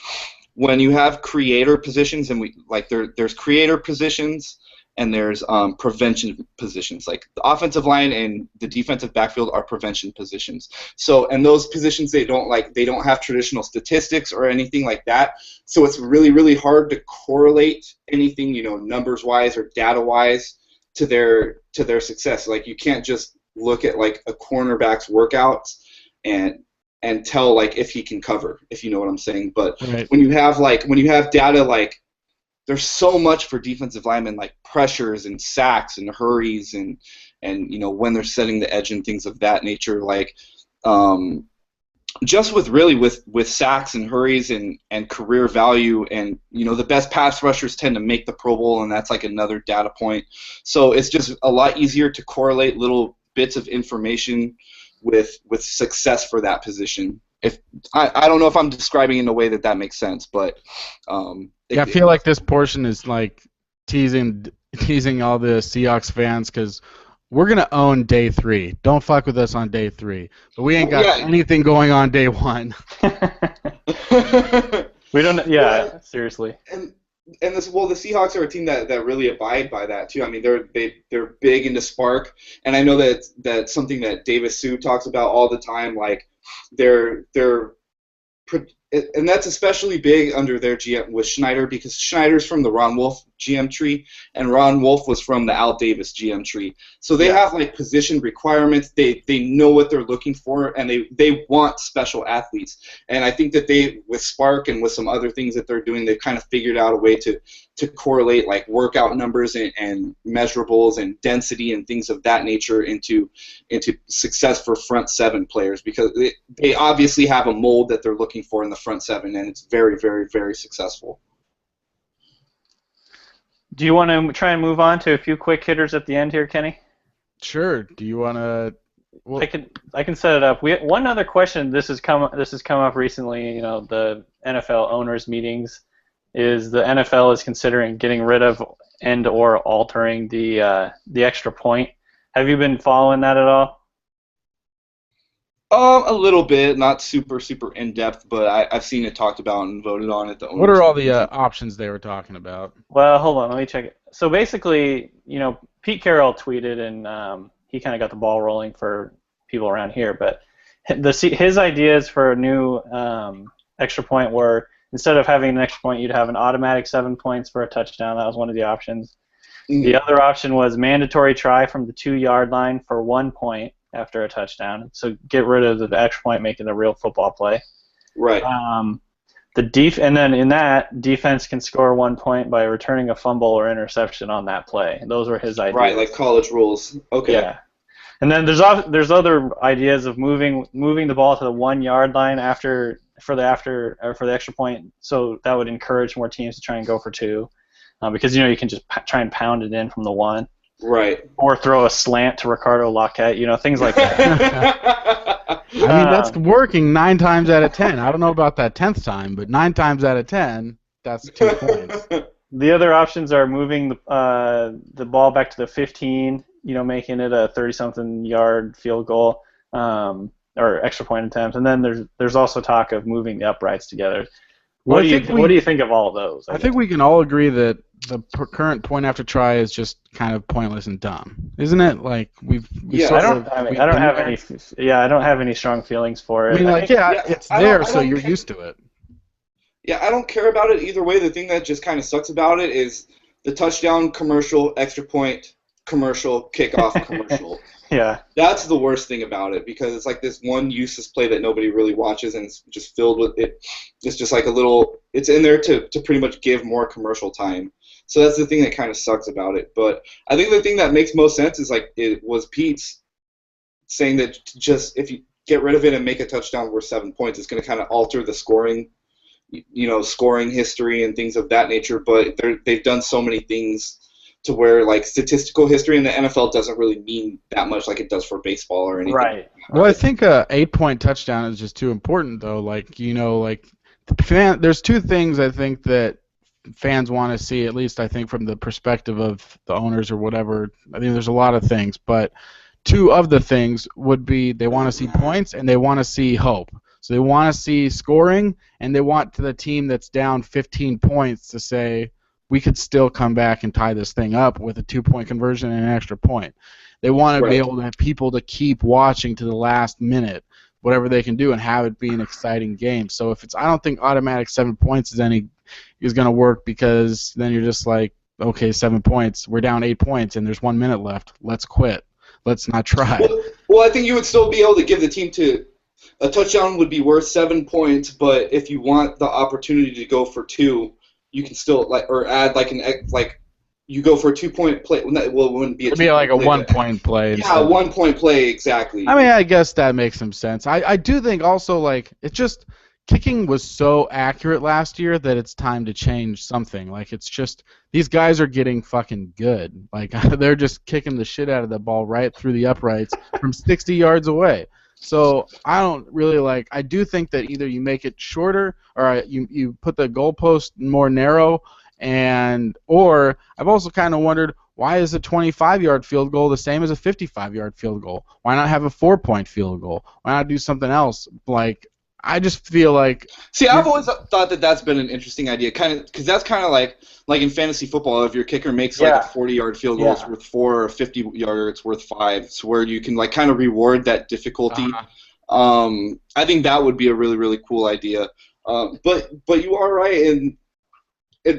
Speaker 3: When you have creator positions, and there's creator positions and there's prevention positions. Like the offensive line and the defensive backfield are prevention positions. So, and those positions they don't have traditional statistics or anything like that. So it's really, really hard to correlate anything, numbers wise or data wise to their success. Like you can't just look at like a cornerback's workouts and tell like if he can cover, if you know what I'm saying. But
Speaker 2: right.
Speaker 3: when you have data, like there's so much for defensive linemen, like pressures and sacks and hurries and when they're setting the edge and things of that nature. Like just with sacks and hurries and career value, and the best pass rushers tend to make the Pro Bowl, and that's like another data point. So it's just a lot easier to correlate little bits of information with success for that position. If I don't know if I'm describing in a way that makes sense, but
Speaker 2: I feel like this portion is like teasing all the Seahawks fans because we're gonna own day 3. Don't fuck with us on day 3, but we ain't got anything going on day 1.
Speaker 1: We don't. Yeah, seriously.
Speaker 3: And the Seahawks are a team that really abide by that too. I mean, they're big into spark, and I know that's something that Davis Sue talks about all the time. Like and that's especially big under their GM with Schneider, because Schneider's from the Ron Wolf GM tree, and Ron Wolf was from the Al Davis GM tree. So they have like position requirements. They know what they're looking for, and they want special athletes. And I think that with Spark and with some other things that they're doing, they've kind of figured out a way to correlate like workout numbers and measurables and density and things of that nature into success for front 7 players, because they obviously have a mold that they're looking for in the front 7, and it's very, very, very successful.
Speaker 1: Do you want to try and move on to a few quick hitters at the end here, Kenny?
Speaker 2: Sure. Do you want to? Well,
Speaker 1: I can set it up. One other question. This has come up recently. The NFL owners meetings is the NFL is considering getting rid of and/or altering the extra point. Have you been following that at all?
Speaker 3: A little bit, not super in depth, but I've seen it talked about and voted on at the owners.
Speaker 2: What are all the options they were talking about?
Speaker 1: Well, hold on, let me check it. So basically, Pete Carroll tweeted, and he kind of got the ball rolling for people around here. But his ideas for a new extra point were, instead of having an extra point, you'd have an automatic 7 points for a touchdown. That was one of the options. Mm-hmm. The other option was mandatory try from the 2-yard line for 1 point after a touchdown. So get rid of the extra point, making a real football play.
Speaker 3: Right.
Speaker 1: And then in that, defense can score 1 point by returning a fumble or interception on that play. And those were his ideas.
Speaker 3: Right, like college rules. Okay.
Speaker 1: Yeah. And then there's other ideas of moving the ball to the 1-yard line for the extra point. So that would encourage more teams to try and go for 2, because you can just try and pound it in from the 1.
Speaker 3: Right.
Speaker 1: Or throw a slant to Ricardo Lockett, things like that.
Speaker 2: I mean, that's working 9 times out of 10. I don't know about that 10th time, but 9 times out of 10, that's 2 points.
Speaker 1: The other options are moving the ball back to the 15, making it a 30-something yard field goal, or extra point attempts. And then there's also talk of moving the uprights together. What do you think of all of those?
Speaker 2: I think we can all agree that the current point after try is just kind of pointless and dumb, isn't it? Like
Speaker 1: I don't have any strong feelings for it.
Speaker 2: I mean, it's there, so you're used to it.
Speaker 3: Yeah, I don't care about it either way. The thing that just kind of sucks about it is the touchdown commercial, extra point commercial, kickoff commercial.
Speaker 1: Yeah.
Speaker 3: That's the worst thing about it, because it's like this one useless play that nobody really watches, and it's just filled with it. It's just like it's in there to pretty much give more commercial time. So that's the thing that kind of sucks about it. But I think the thing that makes most sense is it was Pete's saying that just if you get rid of it and make a touchdown worth 7 points. It's going to kind of alter the scoring history and things of that nature. But they've done so many things to where like statistical history in the NFL doesn't really mean that much like it does for baseball or anything.
Speaker 1: Right.
Speaker 2: Well, I think a 8-point touchdown is just too important, though. Like, there's two things I think that fans want to see, at least I think from the perspective of the owners or whatever. I think there's a lot of things, but two of the things would be they want to see points and they want to see hope. So they want to see scoring, and they want the team that's down 15 points to say, we could still come back and tie this thing up with a 2-point conversion and an extra point. They want to be able to have people to keep watching to the last minute, whatever they can do, and have it be an exciting game. So I don't think automatic 7 points is going to work, because then you're just like, okay, 7 points, we're down 8 points, and there's 1 minute left. Let's quit. Let's not try.
Speaker 3: Well, I think you would still be able to give the team to a touchdown would be worth 7 points, but if you want the opportunity to go for 2, you can still add you go for a 2-point play. Well, it wouldn't be a 2-point
Speaker 2: play. It'd be like a 1-point play.
Speaker 3: Yeah, a 1-point play, exactly.
Speaker 2: I mean, I guess that makes some sense. I do think also, like, it's just kicking was so accurate last year that it's time to change something. Like, it's just these guys are getting fucking good. Like, they're just kicking the shit out of the ball right through the uprights from 60 yards away. So I don't really I do think that either you make it shorter or you put the goalpost more narrow, or I've also kind of wondered, why is a 25-yard field goal the same as a 55-yard field goal? Why not have a 4-point field goal? Why not do something else? Like, I just feel like...
Speaker 3: See, I've always thought that that's been an interesting idea, kind of, because that's kind of like in fantasy football, if your kicker makes a 40-yard field goal, it's worth 4, or 50-yard, it's worth 5. It's where you can kind of reward that difficulty. I think that would be a really, really cool idea. But you are right, and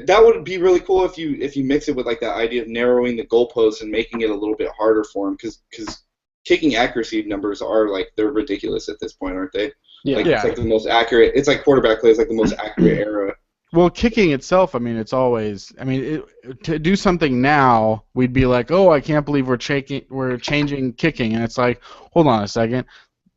Speaker 3: that would be really cool if you mix it with that idea of narrowing the goalposts and making it a little bit harder for them, because kicking accuracy numbers are they're ridiculous at this point, aren't they?
Speaker 1: Yeah.
Speaker 3: It's the most accurate. It's like quarterback play is the most accurate era.
Speaker 2: Well, kicking itself, I mean, it's always. I mean, to do something now, we'd be like, oh, I can't believe we're changing kicking, and it's like, hold on a second.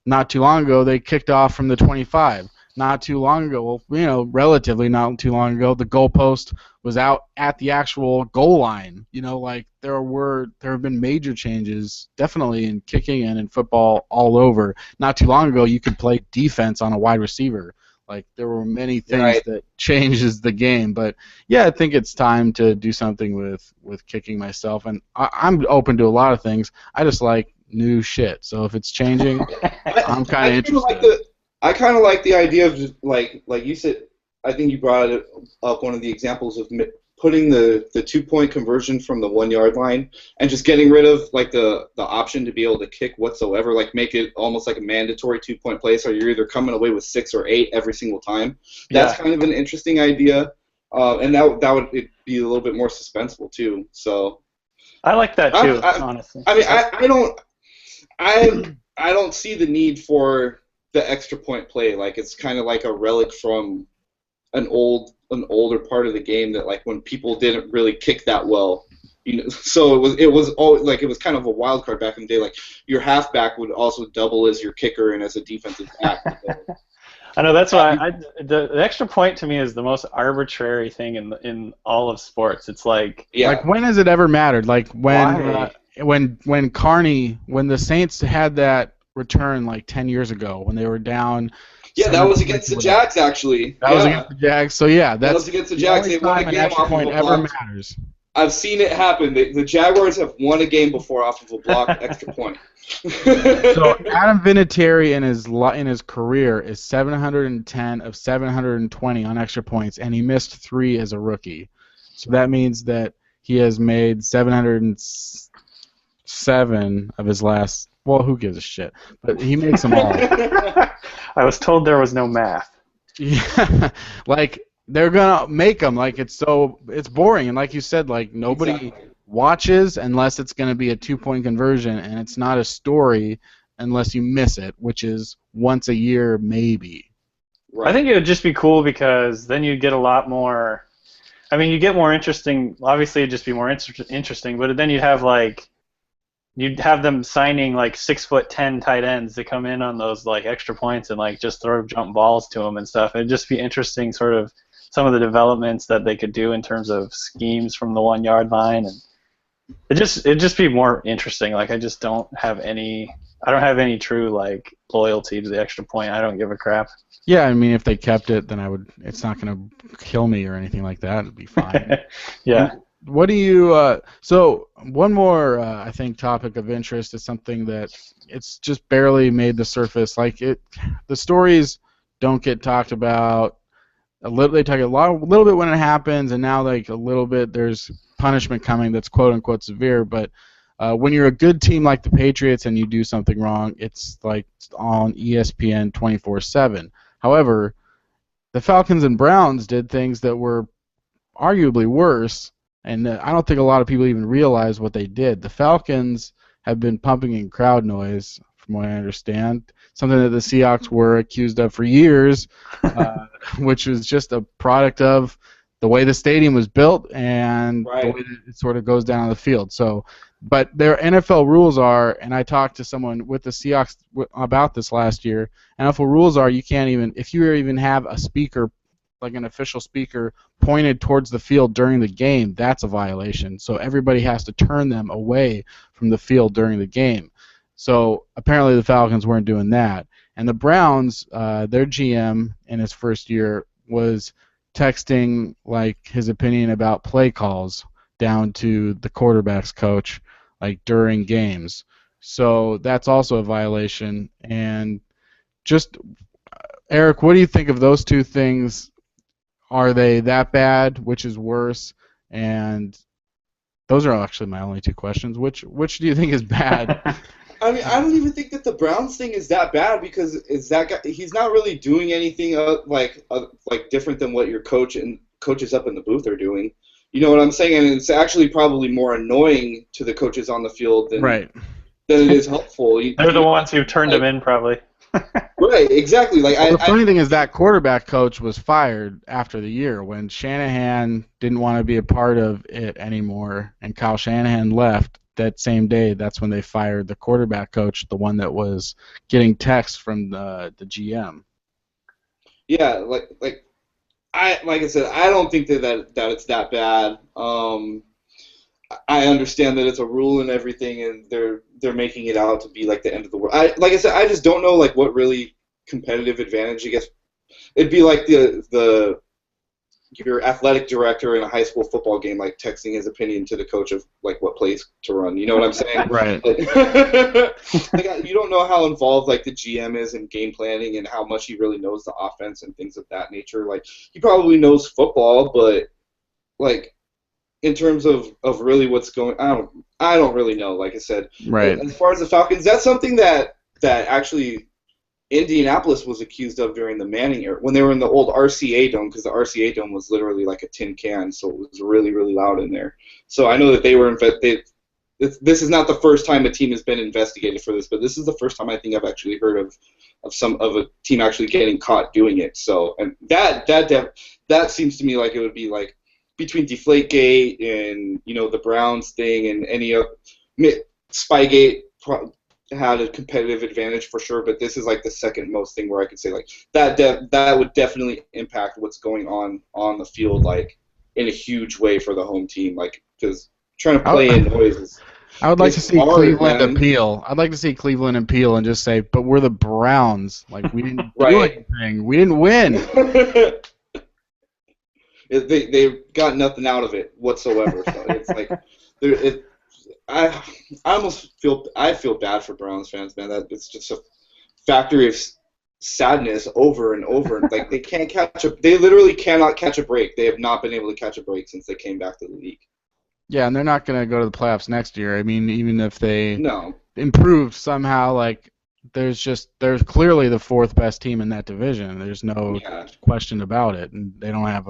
Speaker 2: Not too long ago, they kicked off from the 25. Not too long ago, relatively not too long ago, the goalpost was out at the actual goal line. There have been major changes, definitely in kicking and in football all over. Not too long ago, you could play defense on a wide receiver. There were many things that changes the game. But yeah, I think it's time to do something with kicking myself, and I'm open to a lot of things. I just like new shit. So if it's changing, I'm kind of interested.
Speaker 3: I kind of like the idea of just, like you said, I think you brought it up, one of the examples of putting the 2-point conversion from the 1-yard line and just getting rid of the option to be able to kick whatsoever, make it almost like a mandatory 2-point play, so you're either coming away with 6 or 8 every single time. That's kind of an interesting idea, and that would be a little bit more suspenseful too. So
Speaker 1: I like that too, honestly.
Speaker 3: I mean, I don't see the need for the extra point play. It's kind of like a relic from an older part of the game that when people didn't really kick that well, so it was always it was kind of a wild card back in the day. Your halfback would also double as your kicker and as a defensive back.
Speaker 1: I know, that's why the extra point to me is the most arbitrary thing in all of sports. It's
Speaker 2: when has it ever mattered? When Carney, when the Saints had that return 10 years ago when they were down.
Speaker 3: Yeah, that was against the Jags, actually.
Speaker 2: That was against the Jags. So yeah, that
Speaker 3: was against the Jags. They won a game off of a block.
Speaker 2: Matters.
Speaker 3: I've seen it happen. The Jaguars have won a game before off of a block extra point.
Speaker 2: So Adam Vinatieri in his career is 710 of 720 on extra points, and he missed 3 as a rookie. So that means that he has made 707 of his last. Well, who gives a shit? But he makes them all.
Speaker 1: I was told there was no math.
Speaker 2: Yeah, they're gonna make them. It's boring, and like you said, nobody watches unless it's gonna be a 2-point conversion, and it's not a story unless you miss it, which is once a year maybe.
Speaker 1: Right. I think it would just be cool because then you get a lot more. I mean, you get more interesting. Obviously, it'd just be more interesting, but then you'd have you'd have them signing like 6'10" tight ends to come in on those like extra points and like just throw jump balls to them and stuff. It'd just be interesting, sort of some of the developments that they could do in terms of schemes from the 1 yard line, and it'd just be more interesting. Like I just don't have any true like loyalty to the extra point. I don't give a crap.
Speaker 2: Yeah, I mean, if they kept it, then it's not going to kill me or anything like that. It'd be fine.
Speaker 1: Yeah.
Speaker 2: And what do you? So one more, I think, topic of interest is something that it's just barely made the surface. Like the stories don't get talked about. They talk a little bit when it happens, and now like a little bit there's punishment coming that's quote unquote severe. But when you're a good team like the Patriots and you do something wrong, it's like on ESPN 24/7. However, the Falcons and Browns did things that were arguably worse, and I don't think a lot of people even realize what they did. The Falcons have been pumping in crowd noise, from what I understand, something that the Seahawks were accused of for years, which was just a product of the way the stadium was built and the way that it sort of goes down on the field. So, but their NFL rules are, and I talked to someone with the Seahawks about this last year, NFL rules are you can't even, if you even have a speaker, like an official speaker, pointed towards the field during the game, that's a violation. So everybody has to turn them away from the field during the game. So apparently the Falcons weren't doing that. And the Browns, their GM in his first year was texting like his opinion about play calls down to the quarterback's coach like during games. So that's also a violation. And just, Eric, what do you think of those two things? Are they that bad? Which is worse? And those are actually my only two questions. Which do you think is bad?
Speaker 3: I mean, I don't even think that the Browns thing is that bad because that guy, he's not really doing anything like different than what your coaches up in the booth are doing. You know what I'm saying? And it's actually probably more annoying to the coaches on the field than it is helpful.
Speaker 1: They're the ones who turned him in, probably.
Speaker 3: Right, exactly. Like
Speaker 2: the funny thing is that quarterback coach was fired after the year when Shanahan didn't want to be a part of it anymore, and Kyle Shanahan left. That same day, that's when they fired the quarterback coach, the one that was getting texts from the GM.
Speaker 3: Yeah, like I said, I don't think that it's that bad. I understand that it's a rule and everything, and they're making it out to be like the end of the world. Like I said, I just don't know like what really competitive advantage. I guess it'd be like your athletic director in a high school football game, like texting his opinion to the coach of like what plays to run. You know what I'm saying?
Speaker 2: Right.
Speaker 3: Like, you don't know how involved like the GM is in game planning and how much he really knows the offense and things of that nature. Like he probably knows football, but like in terms of really what's going, I don't really know. Like I said,
Speaker 2: right.
Speaker 3: As far as the Falcons, that's something that actually Indianapolis was accused of during the Manning era when they were in the old RCA Dome, because the RCA Dome was literally like a tin can, so it was really, really loud in there. So I know that they were this is not the first time a team has been investigated for this, but this is the first time I think I've actually heard of a team actually getting caught doing it. So and that seems to me like it would be like between Deflategate and the Browns thing and any of Spygate had a competitive advantage for sure, but this is like the second most thing where I could say like that would definitely impact what's going on the field like in a huge way for the home team, like because trying to play in noise is.
Speaker 2: I would like to see Cleveland appeal. I'd like to see Cleveland appeal and just say, but we're the Browns. Like we didn't do anything. We didn't win.
Speaker 3: They got nothing out of it whatsoever. So it's like I almost feel bad for Browns fans, man. That it's just a factory of sadness over and over. Like they can't they literally cannot catch a break. They have not been able to catch a break since they came back to the league.
Speaker 2: Yeah, and they're not going to go to the playoffs next year. I mean, even if they improved somehow, like they're clearly the fourth best team in that division. There's no question about it, and they don't have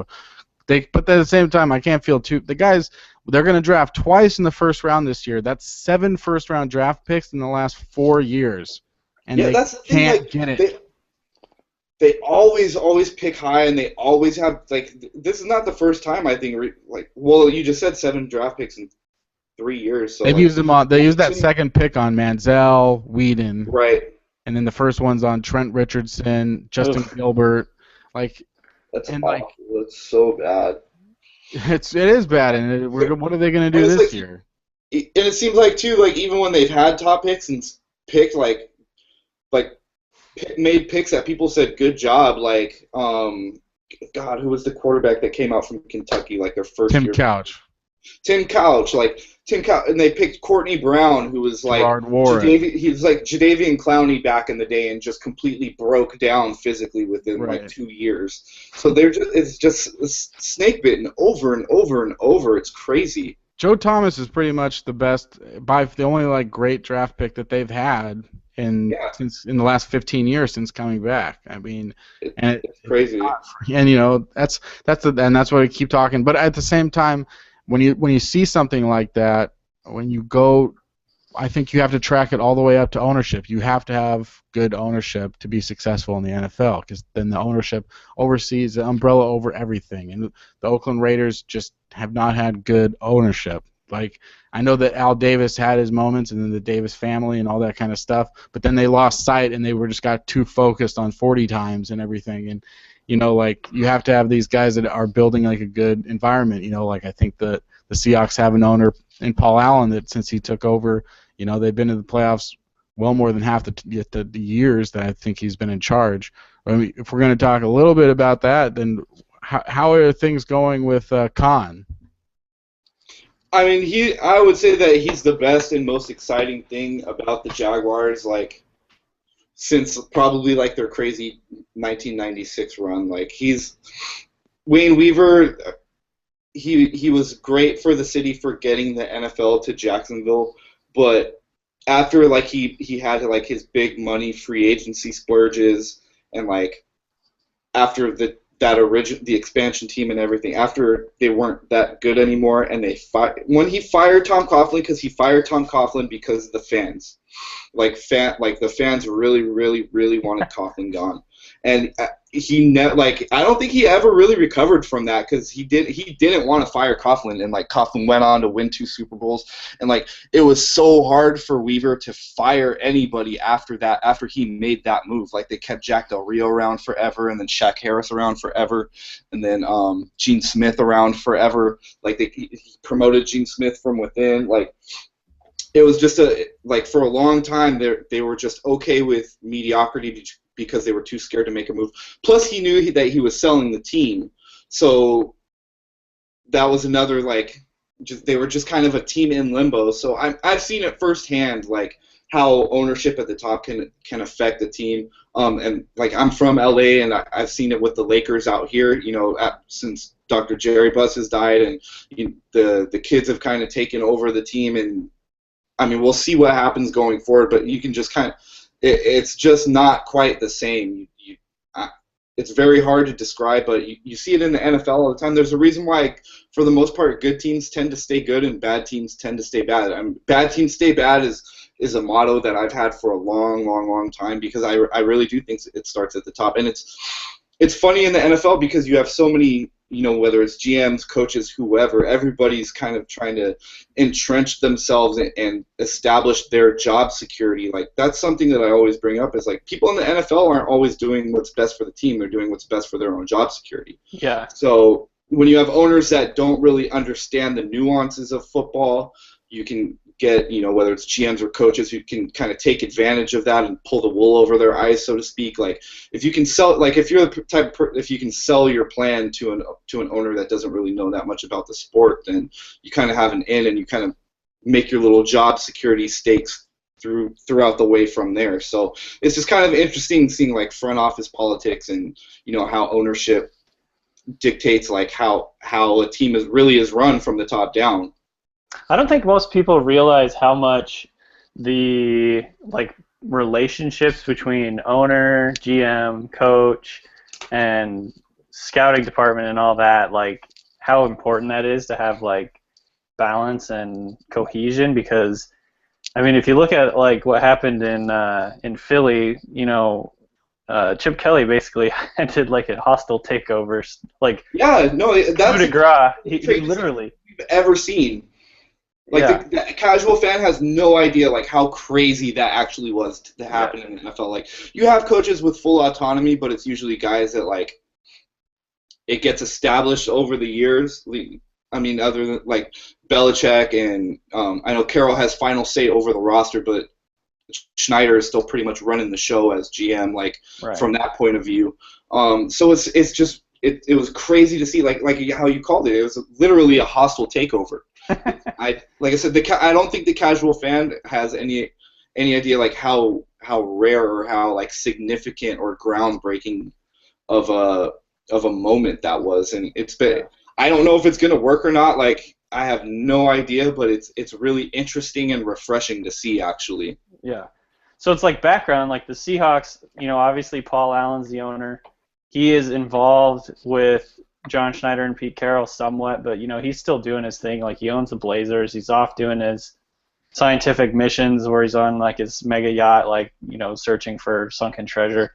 Speaker 2: but at the same time, I can't feel the guys. They're going to draft twice in the first round this year. That's 7 first-round draft picks in the last 4 years, and they can't get it.
Speaker 3: They always pick high, and they always have like this is not the first time I think. Like, well, you just said 7 draft picks in 3 years. So
Speaker 2: They've
Speaker 3: like,
Speaker 2: used them on. They used that second pick on Manziel, Whedon,
Speaker 3: right.
Speaker 2: and then the first one's on Trent Richardson, Justin Gilbert. Like,
Speaker 3: That's
Speaker 2: and
Speaker 3: awful. It's so bad.
Speaker 2: it is bad. And what are they going to do this year?
Speaker 3: And it seems like too, like even when they've had top picks and picked made picks that people said good job, like God, who was the quarterback that came out from Kentucky, like their first year? Tim Couch, and they picked Courtney Brown, who was like he was like Jadeveon Clowney back in the day, and just completely broke down physically within like 2 years. So it's just snake bitten over and over and over. It's crazy.
Speaker 2: Joe Thomas is pretty much the best, by the only like great draft pick that they've had since in the last 15 years since coming back. I mean,
Speaker 3: it's crazy.
Speaker 2: And you know that's what I keep talking. But at the same time, when you see something like that, when you go, I think you have to track it all the way up to ownership. You have to have good ownership to be successful in the NFL, because then the ownership oversees the umbrella over everything. And the Oakland Raiders just have not had good ownership. Like, I know that Al Davis had his moments, and then the Davis family and all that kind of stuff, but then they lost sight and they just got too focused on 40 times and everything. And you know, like, you have to have these guys that are building like a good environment. You know, like I think the Seahawks have an owner in Paul Allen that since he took over, you know, they've been to the playoffs well more than half the years that I think he's been in charge. I mean, if we're going to talk a little bit about that, then how are things going with Khan?
Speaker 3: I mean, I would say that he's the best and most exciting thing about the Jaguars, like, since probably like their crazy 1996 run. Like, Wayne Weaver, he was great for the city for getting the NFL to Jacksonville, but after like he had like his big money free agency splurges, and like after the expansion team and everything, after they weren't that good anymore, and when he fired Tom Coughlin, because he fired Tom Coughlin because of the fans. Like the fans really, really, really wanted Coughlin gone, and I don't think he ever really recovered from that, because he didn't want to fire Coughlin, and like Coughlin went on to win 2 Super Bowls, and like it was so hard for Weaver to fire anybody after that, after he made that move. Like, they kept Jack Del Rio around forever, and then Shaq Harris around forever, and then Gene Smith around forever. Like, he promoted Gene Smith from within. Like, it was just for a long time they were just okay with mediocrity because they were too scared to make a move. Plus, he knew that he was selling the team, so that was another, like, they were just kind of a team in limbo. So I've seen it firsthand, like, how ownership at the top can affect the team. And like, I'm from LA, and I've seen it with the Lakers out here. You know, since Dr. Jerry Buss has died, and the kids have kind of taken over the team, and I mean, we'll see what happens going forward, but you can just kind of, it's just not quite the same. It's very hard to describe, but you see it in the NFL all the time. There's a reason why, for the most part, good teams tend to stay good and bad teams tend to stay bad. Bad teams stay bad is a motto that I've had for a long, long, long time, because I really do think it starts at the top. And it's funny in the NFL because you have so many, you know, whether it's GMs, coaches, whoever, everybody's kind of trying to entrench themselves and establish their job security. Like, that's something that I always bring up, is like, people in the NFL aren't always doing what's best for the team. They're doing what's best for their own job security.
Speaker 1: Yeah.
Speaker 3: So when you have owners that don't really understand the nuances of football, you can get, you know, whether it's GMs or coaches who can kind of take advantage of that and pull the wool over their eyes, so to speak. Like, if you can sell, like, if you're the type, if you can sell your plan to an owner that doesn't really know that much about the sport, then you kind of have an in, and you kind of make your little job security stakes throughout the way from there. So it's just kind of interesting seeing, like, front office politics, and, you know, how ownership dictates, like, how a team really is run from the top down.
Speaker 1: I don't think most people realize how much the, like, relationships between owner, GM, coach, and scouting department and all that, like, how important that is to have, like, balance and cohesion. Because, I mean, if you look at, like, what happened in Philly, you know, Chip Kelly basically ended, like, a hostile takeover, like,
Speaker 3: yeah, no, that's
Speaker 1: coup de grace. He literally
Speaker 3: we've ever seen. Like
Speaker 1: Yeah.
Speaker 3: the casual fan has no idea like how crazy that actually was to happen in the NFL. Like you have coaches with full autonomy, but it's usually guys that like it gets established over the years. I mean, other than like Belichick and I know Carroll has final say over the roster, but Schneider is still pretty much running the show as GM, like from that point of view. So it's just it was crazy to see like how you called it. It was literally a hostile takeover. Like I said, I don't think the casual fan has any idea like how rare or how like significant or groundbreaking of a moment that was, and it's been. I don't know if it's gonna work or not. Like I have no idea, but it's really interesting and refreshing to see actually.
Speaker 1: Yeah. So it's like background, like the Seahawks, obviously Paul Allen's the owner. He is involved with John Schneider and Pete Carroll somewhat, but he's still doing his thing. Like he owns the Blazers. He's off doing his scientific missions where he's on like his mega yacht, like searching for sunken treasure.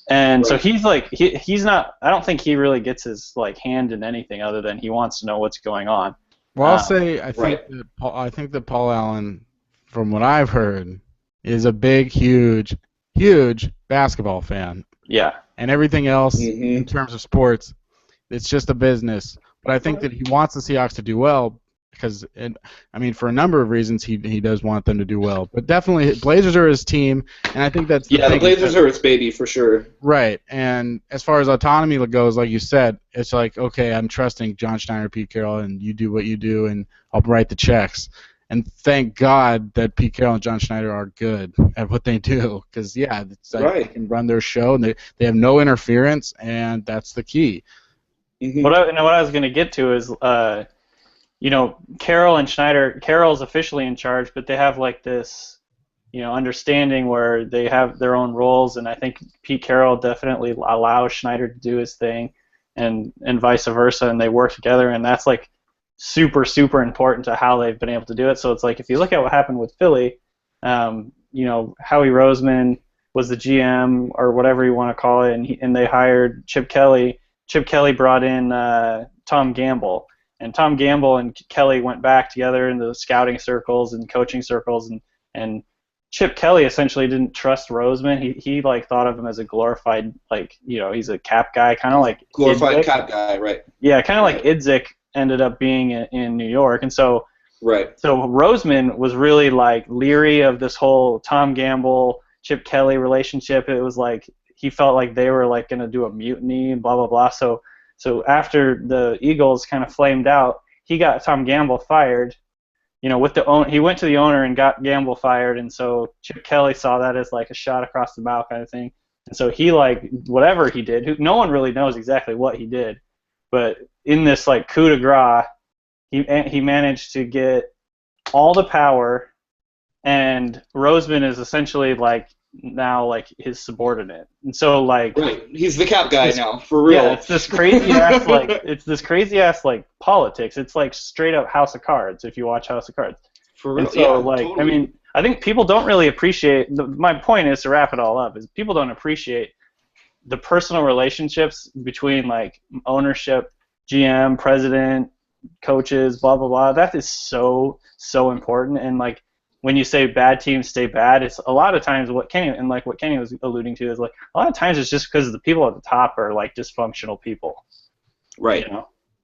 Speaker 1: And so he's like he's not. I don't think he really gets his like hand in anything other than he wants to know what's going on.
Speaker 2: Well, I'll say I think that Paul Allen, from what I've heard, is a big, huge basketball fan.
Speaker 1: Yeah.
Speaker 2: And everything else in terms of sports, it's just a business. But I think that he wants the Seahawks to do well because, for a number of reasons, he does want them to do well. But definitely, Blazers are his team, and I think that's
Speaker 3: the Blazers are his baby for sure.
Speaker 2: Right. And as far as autonomy goes, like you said, it's like, okay, I'm trusting John Schneider, Pete Carroll, and you do what you do, and I'll write the checks. And thank God that Pete Carroll and John Schneider are good at what they do, because it's like they can run their show and they have no interference, and that's the key.
Speaker 1: What I was going to get to is, Carroll and Schneider. Carroll's officially in charge, but they have like this, understanding where they have their own roles, and I think Pete Carroll definitely allows Schneider to do his thing, and vice versa, and they work together, and that's like super, super important to how they've been able to do it. So it's like if you look at what happened with Philly, Howie Roseman was the GM or whatever you want to call it, and they hired Chip Kelly. Chip Kelly brought in Tom Gamble, and Tom Gamble and Kelly went back together in the scouting circles and coaching circles, and Chip Kelly essentially didn't trust Roseman. He like thought of him as a glorified he's a cap guy, kind of like
Speaker 3: glorified
Speaker 1: Idzik.
Speaker 3: Cap guy, right?
Speaker 1: Yeah, kind of like Idzik ended up being in New York, and so Roseman was really like leery of this whole Tom Gamble Chip Kelly relationship. It was like he felt like they were like going to do a mutiny and blah blah blah. So after the Eagles kind of flamed out, he got Tom Gamble fired. He went to the owner and got Gamble fired, and so Chip Kelly saw that as like a shot across the bow kind of thing. And so he like whatever he did, no one really knows exactly what he did, but in this like coup de grace, he managed to get all the power, and Roseman is essentially like now like his subordinate, and so like
Speaker 3: he's the cap guy now for real.
Speaker 1: Yeah, it's this crazy ass like politics. It's like straight up House of Cards if you watch House of Cards.
Speaker 3: For real,
Speaker 1: and so totally. I think people don't really appreciate. My point is to wrap it all up is people don't appreciate the personal relationships between like ownership, GM, president, coaches, blah blah blah. That is so important. And like when you say bad teams stay bad, it's a lot of times what Kenny was alluding to is like a lot of times it's just because the people at the top are like dysfunctional people.
Speaker 3: Right.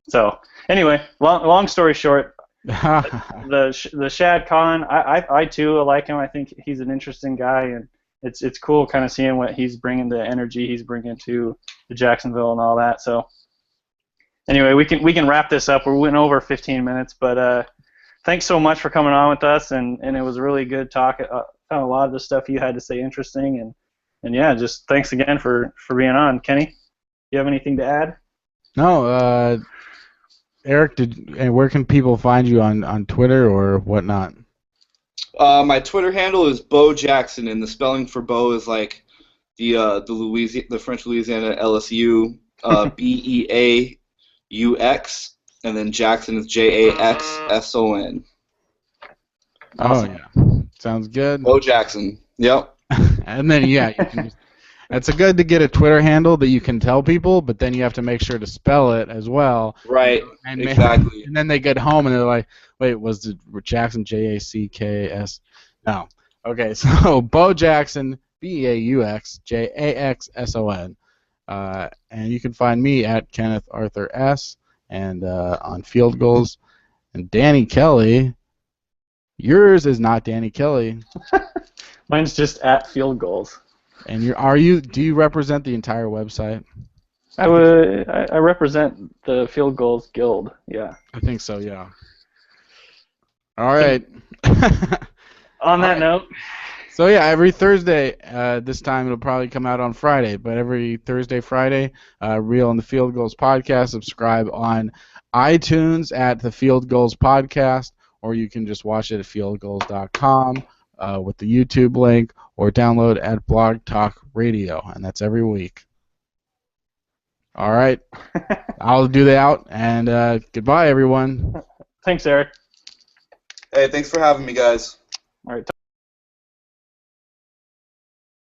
Speaker 1: So anyway, long story short, the Shad Khan, I too like him. I think he's an interesting guy, and it's cool kind of seeing what he's bringing, the energy he's bringing to Jacksonville and all that. So anyway, we can wrap this up. We went over 15 minutes, but thanks so much for coming on with us, and it was really good talk. I found a lot of the stuff you had to say interesting, and yeah, just thanks again for being on. Kenny, do you have anything to add?
Speaker 2: No, Eric, where can people find you on Twitter or whatnot?
Speaker 3: My Twitter handle is Bo Jackson, and the spelling for Bo is like the French Louisiana LSU, BEAUX, and then Jackson is JAXSON.
Speaker 2: Awesome. Oh yeah, sounds good.
Speaker 3: Bo Jackson. Yep.
Speaker 2: And then you can just It's good to get a Twitter handle that you can tell people, but then you have to make sure to spell it as well.
Speaker 3: Right.
Speaker 2: And
Speaker 3: Exactly.
Speaker 2: And then they get home and they're like, wait, was it Jackson Jacks? No. Okay, so Bo Jackson, BeauxJaxson. And you can find me at Kenneth Arthur S. and on Field Goals. And Danny Kelly, yours is not Danny Kelly.
Speaker 1: Mine's just at Field Goals.
Speaker 2: And do you represent the entire website?
Speaker 1: I represent the Field Goals Guild. Yeah.
Speaker 2: I think so. Yeah. All right.
Speaker 1: On that note.
Speaker 2: So yeah, every Thursday. This time it'll probably come out on Friday, but every Thursday, Friday, Reel on the Field Goals podcast. Subscribe on iTunes at the Field Goals podcast, or you can just watch it at fieldgoals.com with the YouTube link, or download at Blog Talk Radio, and that's every week. All right. I'll do the out, and goodbye, everyone.
Speaker 1: Thanks, Eric.
Speaker 3: Hey, thanks for having me, guys.
Speaker 1: All right.